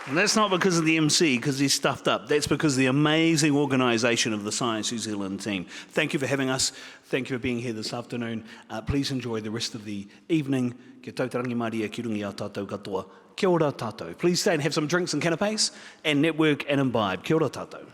And that's not because of the MC, because he's stuffed up. That's because of the amazing organisation of the Science New Zealand team. Thank you for having us. Thank you for being here this afternoon. Please enjoy the rest of the evening. Kia tautarangi Māori, ki rungi a tātou katoa. Kia ora tātou. Please stay and have some drinks and canapes, and network and imbibe. Kia ora tātou.